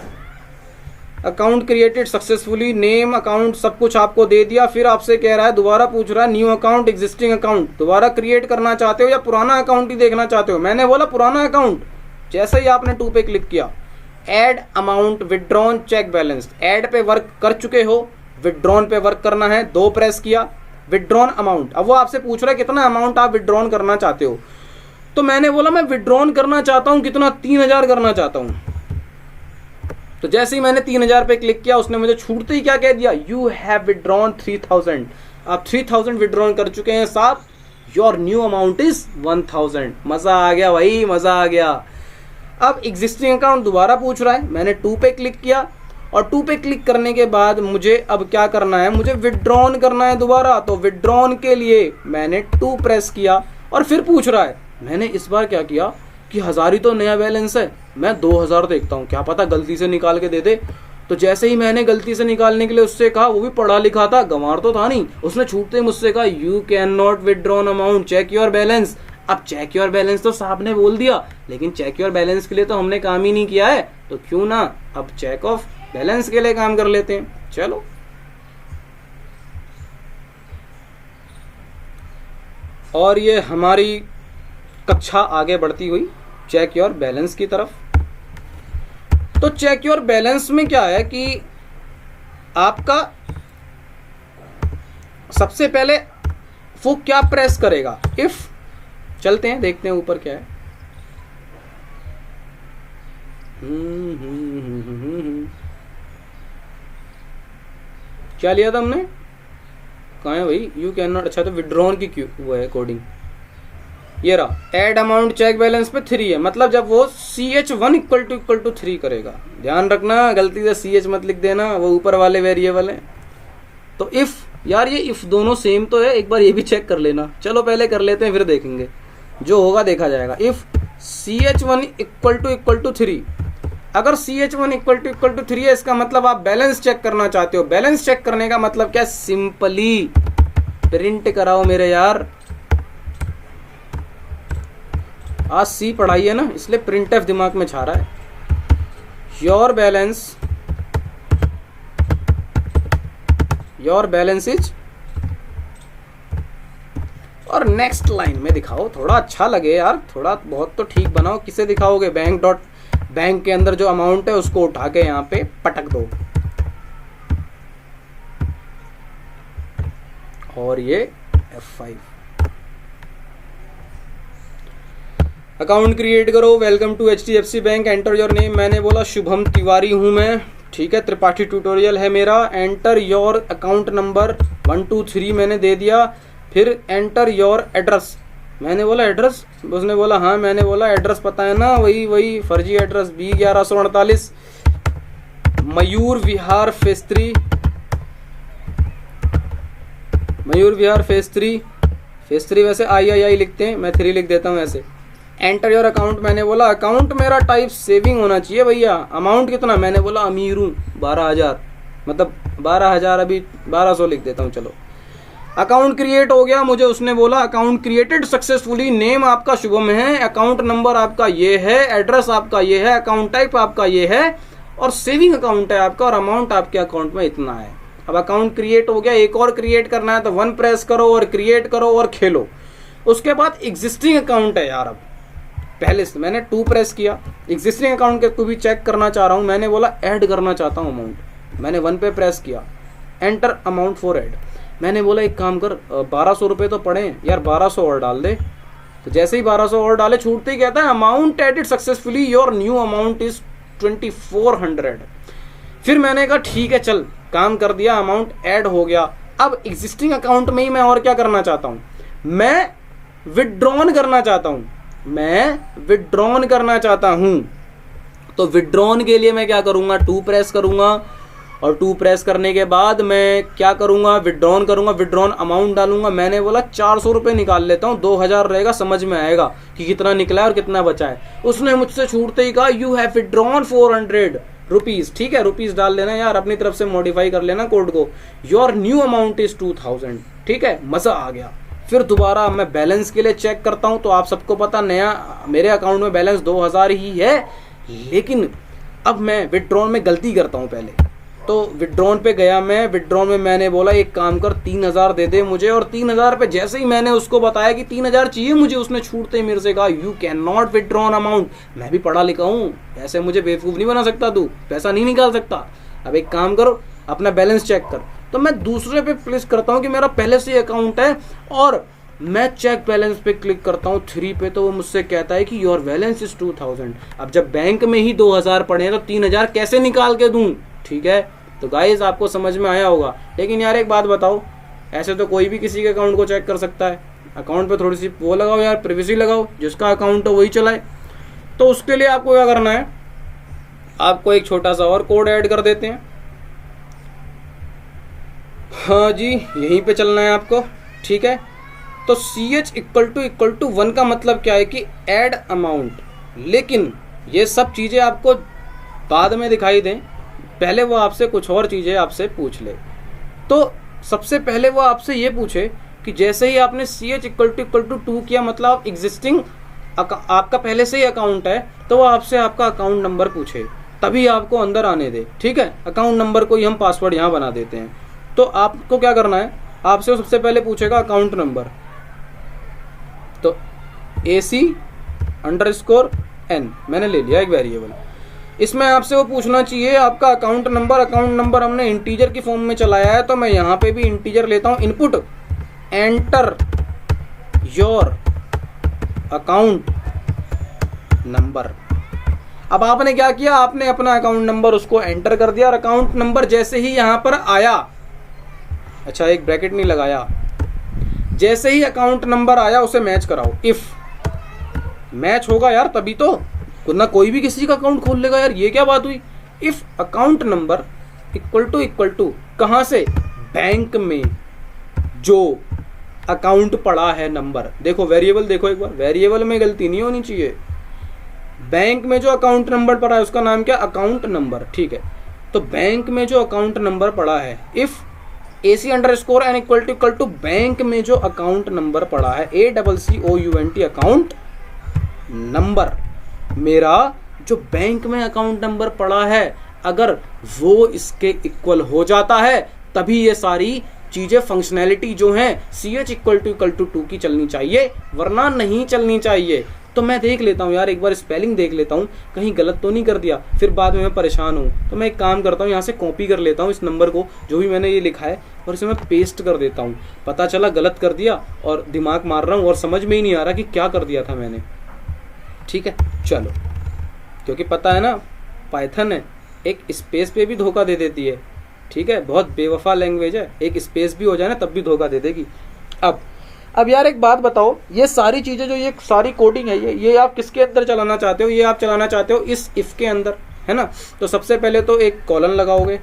Account created successfully, name account सब कुछ आपको दे दिया। फिर आपसे कह रहा है, दोबारा पूछ रहा है न्यू अकाउंट एग्जिस्टिंग अकाउंट, दोबारा क्रिएट करना चाहते हो या पुराना अकाउंट ही देखना चाहते हो। मैंने बोला पुराना अकाउंट। जैसे ही आपने 2 पे क्लिक किया, add amount withdrawn check balance, add पे वर्क कर चुके हो, विड्रॉन पे वर्क करना है, 2 प्रेस किया, विड्रॉन अमाउंट। अब वो आपसे पूछ रहा है कितना अमाउंट आप विड्रॉन करना चाहते हो। तो मैंने बोला मैं विड्रॉन करना चाहता हूं कितना, 3000 करना चाहता हूं। तो जैसे ही मैंने 3000 पे क्लिक किया, उसने मुझे छूटते ही क्या कह दिया, यू हैव विड्रॉन 3000, आप 3000 विड्रॉन कर चुके हैं साहब, योर न्यू अमाउंट इज 1000। मजा आ गया भाई, मजा आ गया। अब एग्जिस्टिंग अकाउंट दोबारा पूछ रहा है, मैंने 2 पे क्लिक किया, और 2 पे क्लिक करने के बाद मुझे अब क्या करना है, मुझे विड्रॉन करना है दोबारा। तो विड्रॉन के लिए मैंने 2 प्रेस किया और फिर पूछ रहा है। मैंने इस बार क्या किया कि 1000 ही तो नया बैलेंस है, मैं 2000 देखता हूँ, क्या पता गलती से निकाल के दे दे। तो जैसे ही मैंने गलती से निकालने के लिए उससे कहा, वो भी पढ़ा लिखा था, गंवार तो था नहीं, उसने छूटते ही मुझसे कहा, you can not withdrawn amount, check your balance. अब चेक योर बैलेंस तो साहब ने बोल दिया, लेकिन चेक योर बैलेंस के लिए तो हमने काम ही नहीं किया है, तो क्यों ना अब चेक ऑफ बैलेंस के लिए काम कर लेते हैं। चलो, और ये हमारी कक्षा आगे बढ़ती हुई चेक योर बैलेंस की तरफ। तो चेक योर बैलेंस में क्या है कि आपका सबसे पहले वो क्या प्रेस करेगा, इफ, चलते हैं देखते हैं ऊपर क्या है। क्या लिया था हमने, कहाँ है भाई, यू कैन नॉट, अच्छा तो विड्रॉन की क्यों वो है कोडिंग, ये रहा, एड अमाउंट चेक बैलेंस पे 3 है, मतलब जब वो CH1 इक्वल टू 3 करेगा। ध्यान रखना गलती से CH मत लिख देना, वो ऊपर वाले वेरिएबल है। तो इफ, यार ये इफ दोनों सेम तो है, एक बार ये भी चेक कर लेना। चलो पहले कर लेते हैं फिर देखेंगे, जो होगा देखा जाएगा। इफ CH1 इक्वल टू 3, अगर CH1 इक्वल टू 3 है, इसका मतलब आप बैलेंस चेक करना चाहते हो। बैलेंस चेक करने का मतलब क्या, सिंपली प्रिंट कराओ मेरे यार। आज सी पढ़ाई है ना, इसलिए प्रिंट एफ दिमाग में छा रहा है। योर बैलेंस इज, और नेक्स्ट लाइन में दिखाओ, थोड़ा अच्छा लगे यार, थोड़ा बहुत तो ठीक बनाओ। किसे दिखाओगे, बैंक के अंदर जो अमाउंट है उसको उठा के यहाँ पे पटक दो, और ये F5 अकाउंट क्रिएट करो। Welcome to HDFC bank, enter your name. मैंने बोला शुभम तिवारी हूं मैं, ठीक है, त्रिपाठी ट्यूटोरियल है मेरा। एंटर योर अकाउंट नंबर 1 2 3 मैंने दे दिया। फिर एंटर योर एड्रेस, मैंने बोला एड्रेस, उसने बोला हाँ, मैंने बोला एड्रेस पता है ना, वही फर्जी address, B1148 Mayur Vihar phase 3, phase 3 वैसे आई लिखते हैं, मैं 3 लिख देता हूँ ऐसे। एंटर योर अकाउंट, मैंने बोला अकाउंट मेरा टाइप सेविंग होना चाहिए भैया। अमाउंट कितना, मैंने बोला अमीर हूँ 12,000, मतलब 12,000, अभी 1200 लिख देता हूँ। चलो, अकाउंट क्रिएट हो गया। मुझे उसने बोला अकाउंट क्रिएटेड सक्सेसफुली, नेम आपका शुभम है, अकाउंट नंबर आपका ये है, एड्रेस आपका ये है, अकाउंट टाइप आपका ये है, और सेविंग अकाउंट है आपका, और अमाउंट आपके अकाउंट में इतना है। अब अकाउंट क्रिएट हो गया, एक और क्रिएट करना है तो 1 प्रेस करो और क्रिएट करो और खेलो। उसके बाद एग्जिस्टिंग अकाउंट है यार, अब पहले से मैंने 2 प्रेस किया, एग्जिस्टिंग अकाउंट को भी चेक करना चाह रहा हूँ। मैंने बोला ऐड करना चाहता हूँ अमाउंट, मैंने 1 पे प्रेस किया, एंटर अमाउंट फॉर ऐड। मैंने बोला एक काम कर, 1200 रुपये तो पड़े यार, 1200 और डाल दे। तो जैसे ही 1200 और डाले, छूटते ही कहता है amount added successfully, your new amount is 2400। फिर मैंने कहा ठीक है चल, काम कर दिया, अमाउंट ऐड हो गया। अब एग्जिस्टिंग अकाउंट में ही मैं और क्या करना चाहता हूँ, मैं विड्रॉन करना चाहता हूँ। तो विड्रॉन के लिए मैं क्या करूँगा, 2 प्रेस करूँगा, और 2 प्रेस करने के बाद मैं क्या करूँगा, विड्रॉन करूँगा, विड्रॉन अमाउंट डालूंगा। मैंने बोला 400 रुपये निकाल लेता हूँ, 2000 रहेगा, समझ में आएगा कि कितना निकला है और कितना बचा है। उसने मुझसे छूटते ही कहा यू हैव विड्रॉन 400 रुपीज़। ठीक है, रुपीज़ डाल लेना यार, अपनी तरफ से मॉडिफाई कर लेना कोड को। Your new amount is 2000। ठीक है, मज़ा आ गया। फिर दोबारा मैं बैलेंस के लिए चेक करता हूँ, तो आप सबको पता नया मेरे अकाउंट में बैलेंस 2000 ही है, लेकिन अब मैं विड्रॉन में गलती करता हूँ पहले। तो विड्रॉन पे गया मैं, विड्रॉन में मैंने बोला एक काम कर 3000 दे दे मुझे, और 3000 पे जैसे ही मैंने उसको बताया कि 3000 चाहिए मुझे, उसने छूटते ही मेरे से कहा you can not withdrawn amount. मैं भी पढ़ा लिखा हूँ, ऐसे मुझे बेवकूफ़ नहीं बना सकता, तू पैसा नहीं निकाल सकता। अब एक काम करो, अपना बैलेंस चेक कर। तो मैं दूसरे पे प्लेस करता हूँ कि मेरा पहले से अकाउंट है, और मैं चेक बैलेंस पे क्लिक करता हूँ 3 पे, तो वो मुझसे कहता है कि योर बैलेंस इज 2000। अब जब बैंक में ही 2000 पड़े हैं तो 3000 कैसे निकाल के दूं? ठीक है, तो गाइस आपको समझ में आया होगा। लेकिन यार एक बात बताओ, ऐसे तो कोई भी किसी के अकाउंट को चेक कर सकता है। अकाउंट पे थोड़ी सी वो लगाओ यार, प्राइवेसी लगाओ, जिसका अकाउंट हो वही चलाए। तो उसके लिए आपको क्या करना है, आपको एक छोटा सा और कोड ऐड कर देते हैं। हाँ जी, यहीं पे चलना है आपको। ठीक है, तो CH इक्वल टू 1 का मतलब क्या है कि ऐड अमाउंट। लेकिन ये सब चीज़ें आपको बाद में दिखाई दें, पहले वो आपसे कुछ और चीज़ें आपसे पूछ ले। तो सबसे पहले वो आपसे ये पूछे कि जैसे ही आपने CH इक्वल टू 2 किया, मतलब एग्जिस्टिंग आपका पहले से ही अकाउंट है, तो वो आपसे आपका अकाउंट नंबर पूछे, तभी आपको अंदर आने दे। ठीक है, अकाउंट नंबर को ही हम पासवर्ड यहाँ बना देते हैं। तो आपको क्या करना है, आपसे सबसे पहले पूछेगा अकाउंट नंबर, तो AC_N मैंने ले लिया एक वेरिएबल। इसमें आपसे वो पूछना चाहिए आपका अकाउंट नंबर। अकाउंट नंबर हमने इंटीजर की फॉर्म में चलाया है, तो मैं यहाँ पे भी इंटीजर लेता हूँ। Input enter your account number. अब आपने क्या किया, आपने अपना अकाउंट नंबर उसको एंटर कर दिया, और अकाउंट नंबर जैसे ही यहाँ पर आया, अच्छा एक ब्रैकेट नहीं लगाया, जैसे ही अकाउंट नंबर आया उसे मैच कराओ। इफ मैच होगा यार तभी तो, ना कोई भी किसी का अकाउंट खोल लेगा यार, ये क्या बात हुई। If account number equal to कहां से, बैंक में जो अकाउंट पड़ा है नंबर। देखो वेरिएबल, देखो एक बार, वेरिएबल में गलती नहीं होनी चाहिए। बैंक में जो अकाउंट नंबर पड़ा है उसका नाम क्या, अकाउंट नंबर। ठीक है, तो बैंक में जो अकाउंट नंबर पड़ा है, if AC_N equal to bank में जो अकाउंट नंबर पड़ा है, ACCOUNT अकाउंट नंबर, मेरा जो बैंक में अकाउंट नंबर पड़ा है, अगर वो इसके इक्वल हो जाता है तभी ये सारी चीजें, फंक्शनैलिटी जो हैं CH इक्वल टू 2 की चलनी चाहिए, वरना नहीं चलनी चाहिए। तो मैं देख लेता हूँ यार, एक बार स्पेलिंग देख लेता हूँ कहीं गलत तो नहीं कर दिया, फिर बाद में मैं परेशान हूँ। तो मैं एक काम करता हूँ, यहाँ से कॉपी कर लेता हूँ इस नंबर को, जो भी मैंने ये लिखा है, और इसे मैं पेस्ट कर देता हूँ। पता चला गलत कर दिया और दिमाग मार रहा हूँ और समझ में ही नहीं आ रहा कि क्या कर दिया था मैंने। ठीक है, चलो, क्योंकि पता है ना पाइथन है, एक स्पेस पे भी धोखा दे देती है। ठीक है, बहुत बेवफा लैंग्वेज है, एक स्पेस भी हो जाए ना तब भी धोखा दे देगी। अब यार एक बात बताओ, ये सारी चीज़ें जो ये सारी कोडिंग है, ये आप किसके अंदर चलाना चाहते हो, ये आप चलाना चाहते हो इस इफ़ के अंदर, है ना। तो सबसे पहले तो एक कॉलन लगाओगे,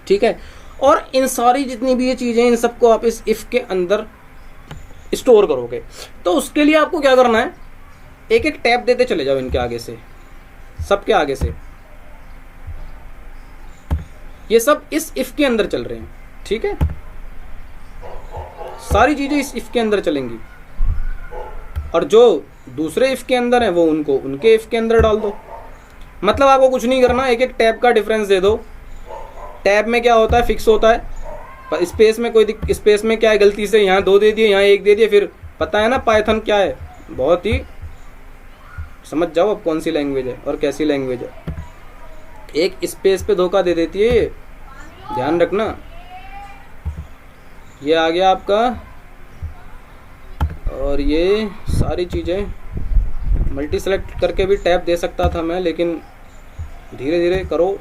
ठीक है, और इन सारी जितनी भी ये चीज़ें, इन सबको आप इस इफ़ के अंदर स्टोर करोगे। तो उसके लिए आपको क्या करना है, एक एक टैब देते चले जाओ इनके आगे से, सबके आगे से। ये सब इस इफ़ के अंदर चल रहे हैं, ठीक है, सारी चीजें इस इफ के अंदर चलेंगी, और जो दूसरे इफ के अंदर है वो उनको उनके इफ के अंदर डाल दो। मतलब आपको कुछ नहीं करना, एक एक टैब का डिफरेंस दे दो। टैब में क्या होता है, फिक्स होता है, पर स्पेस में कोई स्पेस में क्या है, गलती से यहाँ 2 दे दिए, यहाँ 1 दे दिए, फिर पता है ना पाइथन क्या है, बहुत ही समझ जाओ अब कौन सी लैंग्वेज है और कैसी लैंग्वेज है। एक स्पेस पे धोखा दे देती है, ध्यान रखना। ये आ गया आपका, और ये सारी चीज़ें मल्टी सेलेक्ट करके भी टैब दे सकता था मैं, लेकिन धीरे धीरे करो,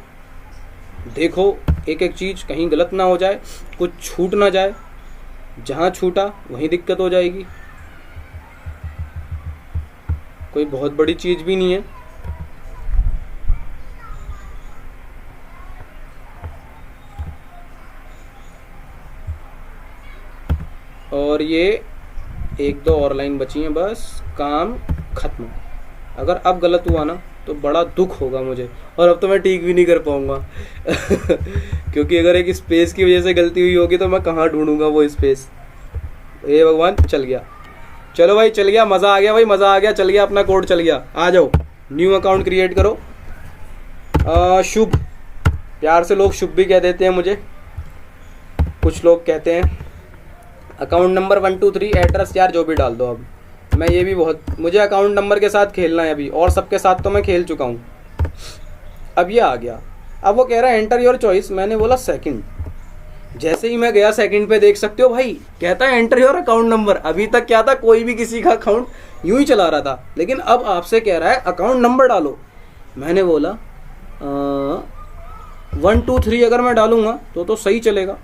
देखो एक एक चीज़ कहीं गलत ना हो जाए, कुछ छूट ना जाए, जहाँ छूटा वहीं दिक्कत हो जाएगी। कोई बहुत बड़ी चीज़ भी नहीं है। और ये 1-2 और लाइन बची हैं, बस काम खत्म। अगर अब गलत हुआ ना तो बड़ा दुख होगा मुझे, और अब तो मैं ठीक भी नहीं कर पाऊंगा क्योंकि अगर एक स्पेस की वजह से गलती हुई होगी तो मैं कहाँ ढूंढूंगा वो स्पेस। हे भगवान, चल गया, चलो भाई चल गया, मज़ा आ गया भाई, मज़ा आ गया, चल गया, अपना कोड चल गया। आ जाओ, न्यू अकाउंट क्रिएट करो। शुभ, प्यार से लोग शुभ भी कह देते हैं मुझे, कुछ लोग कहते हैं। अकाउंट नंबर 1 2 3 एड्रेस, यार जो भी डाल दो। अब मैं ये भी बहुत, मुझे अकाउंट नंबर के साथ खेलना है अभी, और सबके साथ तो मैं खेल चुका हूँ। अब ये आ गया, अब वो कह रहा है एंटर योर चॉइस, मैंने बोला सेकंड, जैसे ही मैं गया सेकंड पे, देख सकते हो भाई, कहता है एंटर योर अकाउंट नंबर। अभी तक क्या था, कोई भी किसी का अकाउंट यूं ही चला रहा था, लेकिन अब आपसे कह रहा है अकाउंट नंबर डालो। मैंने बोला 1 2 3 अगर मैं डालूंगा तो सही चलेगा।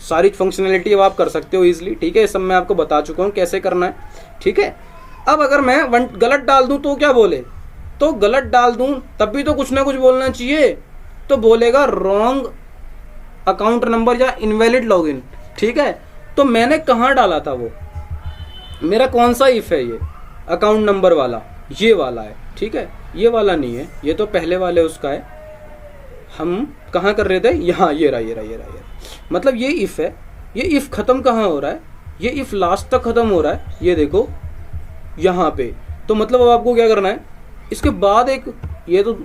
सारी फंक्शनैलिटी अब आप कर सकते हो इजीली, ठीक है। ये सब मैं आपको बता चुका हूँ कैसे करना है, ठीक है। अब अगर मैं गलत डाल दूं तो क्या बोले, तो गलत डाल दूं तब भी तो कुछ ना कुछ बोलना चाहिए, तो बोलेगा रॉन्ग अकाउंट नंबर या इनवैलिड लॉगिन, ठीक है। तो मैंने कहाँ डाला था, वो मेरा कौन सा इफ है, ये अकाउंट नंबर वाला, ये वाला है, ठीक है। ये वाला नहीं है, ये तो पहले वाले उसका है। हम कहाँ कर रहे थे, यहाँ, ये रहा। मतलब ये इफ है, ये इफ खत्म कहाँ हो रहा है, ये इफ लास्ट तक खत्म हो रहा है, ये देखो यहाँ पे। तो मतलब अब आपको क्या करना है, इसके बाद एक, ये तो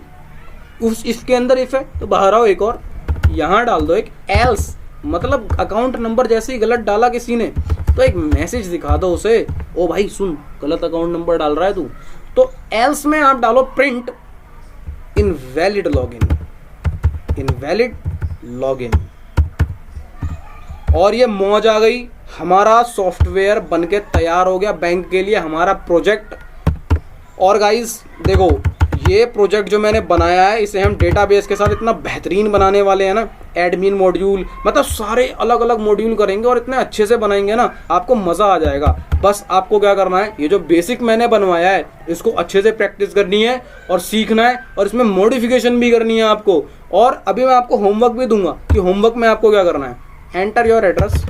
उस इफ के अंदर इफ है, तो बाहर आओ एक और, यहाँ डाल दो एक एल्स। मतलब अकाउंट नंबर जैसे ही गलत डाला किसी ने, तो एक मैसेज दिखा दो उसे, ओ भाई सुन, गलत अकाउंट नंबर डाल रहा है तू। तो एल्स में आप डालो प्रिंट इनवैलिड लॉगिन, और ये मौज आ गई, हमारा सॉफ्टवेयर बनके तैयार हो गया बैंक के लिए, हमारा प्रोजेक्ट। और गाइस देखो, ये प्रोजेक्ट जो मैंने बनाया है, इसे हम डेटाबेस के साथ इतना बेहतरीन बनाने वाले हैं ना, एडमिन मॉड्यूल, मतलब सारे अलग अलग मॉड्यूल करेंगे और इतने अच्छे से बनाएंगे ना, आपको मज़ा आ जाएगा। बस आपको क्या करना है, ये जो बेसिक मैंने बनवाया है, इसको अच्छे से प्रैक्टिस करनी है और सीखना है, और इसमें मॉडिफिकेशन भी करनी है आपको। और अभी मैं आपको होमवर्क भी दूंगा कि होमवर्क में आपको क्या करना है, एंटर योर एड्रेस।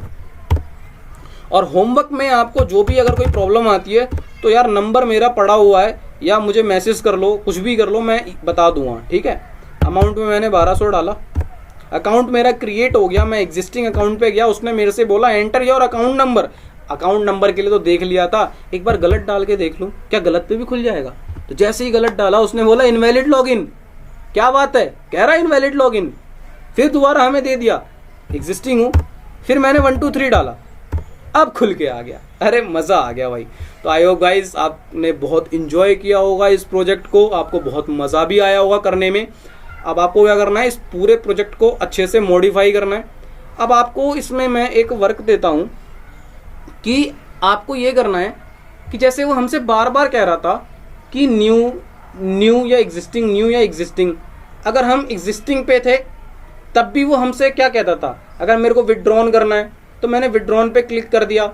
और होमवर्क में आपको जो भी अगर कोई प्रॉब्लम आती है, तो यार नंबर मेरा पड़ा हुआ है, या मुझे मैसेज कर लो, कुछ भी कर लो, मैं बता दूंगा, ठीक है। अमाउंट में मैंने 1200 डाला, अकाउंट मेरा क्रिएट हो गया। मैं एग्जिस्टिंग अकाउंट पे गया, उसने मेरे से बोला enter your account number. Account number के लिए तो देख लिया था, एक बार गलत डाल के देख लूँ, क्या गलत पे भी खुल जाएगा। तो जैसे ही गलत डाला, उसने बोला इनवैलिड लॉगिन। क्या बात है, कह रहा है इनवैलिड लॉगिन। फिर दोबारा हमें दे दिया, एग्जिस्टिंग हूँ। फिर मैंने 1 2 3 डाला, अब खुल के आ गया। अरे मज़ा आ गया भाई। तो आई होप गाइस आपने बहुत इंजॉय किया होगा इस प्रोजेक्ट को, आपको बहुत मज़ा भी आया होगा करने में। अब आपको क्या करना है, इस पूरे प्रोजेक्ट को अच्छे से मॉडिफाई करना है। अब आपको इसमें मैं एक वर्क देता हूँ कि आपको ये करना है कि जैसे वो हमसे बार बार कह रहा था कि न्यू या एग्जिस्टिंग, अगर हम एग्जिस्टिंग पे थे तब भी वो हमसे क्या कहता था, अगर मेरे को विड्रॉन करना है तो मैंने विड्रॉन पे क्लिक कर दिया,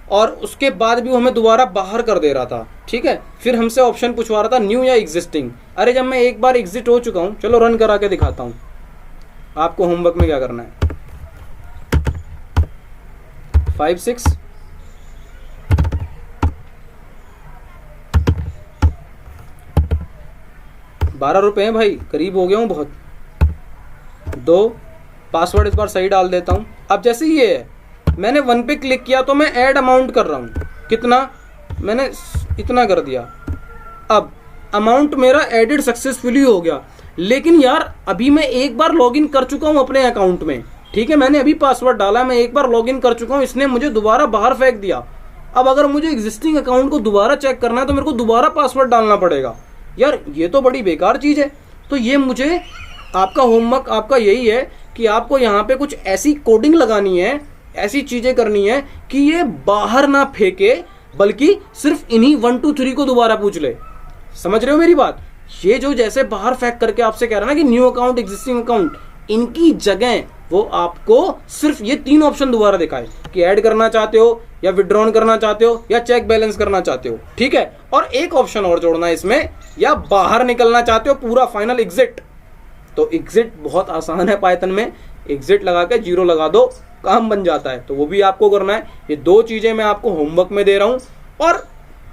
और उसके बाद भी वो हमें दोबारा बाहर कर दे रहा था, ठीक है। फिर हमसे ऑप्शन पूछवा रहा था न्यू या एग्जिस्टिंग। अरे जब मैं एक बार एग्जिट हो चुका हूँ, चलो रन करा के दिखाता हूँ आपको होमवर्क में क्या करना है। 5 6 12 रुपए हैं भाई, करीब हो गया हूँ बहुत। 2 पासवर्ड इस बार सही डाल देता हूँ। अब जैसे ये है, मैंने 1 पे क्लिक किया तो मैं ऐड अमाउंट कर रहा हूँ, कितना, मैंने इतना कर दिया। अब अमाउंट मेरा एडिड सक्सेसफुली हो गया, लेकिन यार अभी मैं एक बार लॉगिन कर चुका हूँ अपने अकाउंट में, ठीक है। मैंने अभी पासवर्ड डाला, मैं एक बार लॉगिन कर चुका हूँ, इसने मुझे दोबारा बाहर फेंक दिया। अब अगर मुझे एग्जिस्टिंग अकाउंट को दोबारा चेक करना है तो मेरे को दोबारा पासवर्ड डालना पड़ेगा। यार ये तो बड़ी बेकार चीज़ है। तो ये मुझे, आपका होमवर्क आपका यही है कि आपको यहाँ पे कुछ ऐसी कोडिंग लगानी है, ऐसी चीज़ें करनी है कि ये बाहर ना फेंके, बल्कि सिर्फ इन्हीं 1 2 3 को दोबारा पूछ ले। समझ रहे हो मेरी बात? ये जो जैसे बाहर फेंक करके आपसे कह रहा है ना कि न्यू अकाउंट, एग्जिस्टिंग अकाउंट, इनकी जगह वो आपको सिर्फ ये 3 ऑप्शन दोबारा दिखाए कि ऐड करना चाहते हो, या विड्रॉन करना चाहते हो, या चेक बैलेंस करना चाहते हो, ठीक है। और एक ऑप्शन और जोड़ना है इसमें, या बाहर निकलना चाहते हो पूरा फाइनल एग्जिट। तो एग्जिट बहुत आसान है पाइथन में, एग्जिट लगा के 0 लगा दो, काम बन जाता है। तो वो भी आपको करना है। ये 2 चीज़ें मैं आपको होमवर्क में दे रहा हूँ। और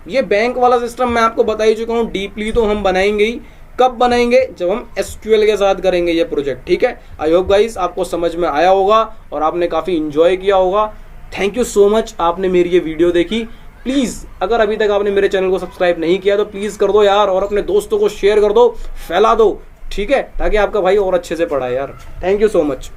ये बैंक वाला सिस्टम मैं आपको बता ही चुका हूँ, डीपली तो हम बनाएंगे ही। कब बनाएंगे? जब हम एसक्यूएल के साथ करेंगे ये प्रोजेक्ट, ठीक है। आई होप गाइस आपको समझ में आया होगा और आपने काफ़ी इंजॉय किया होगा। थैंक यू सो मच, आपने मेरी ये वीडियो देखी। प्लीज़ अगर अभी तक आपने मेरे चैनल को सब्सक्राइब नहीं किया तो प्लीज़ कर दो यार, और अपने दोस्तों को शेयर कर दो, फैला दो, ठीक है, ताकि आपका भाई और अच्छे से पढ़ाए यार। Thank you so much.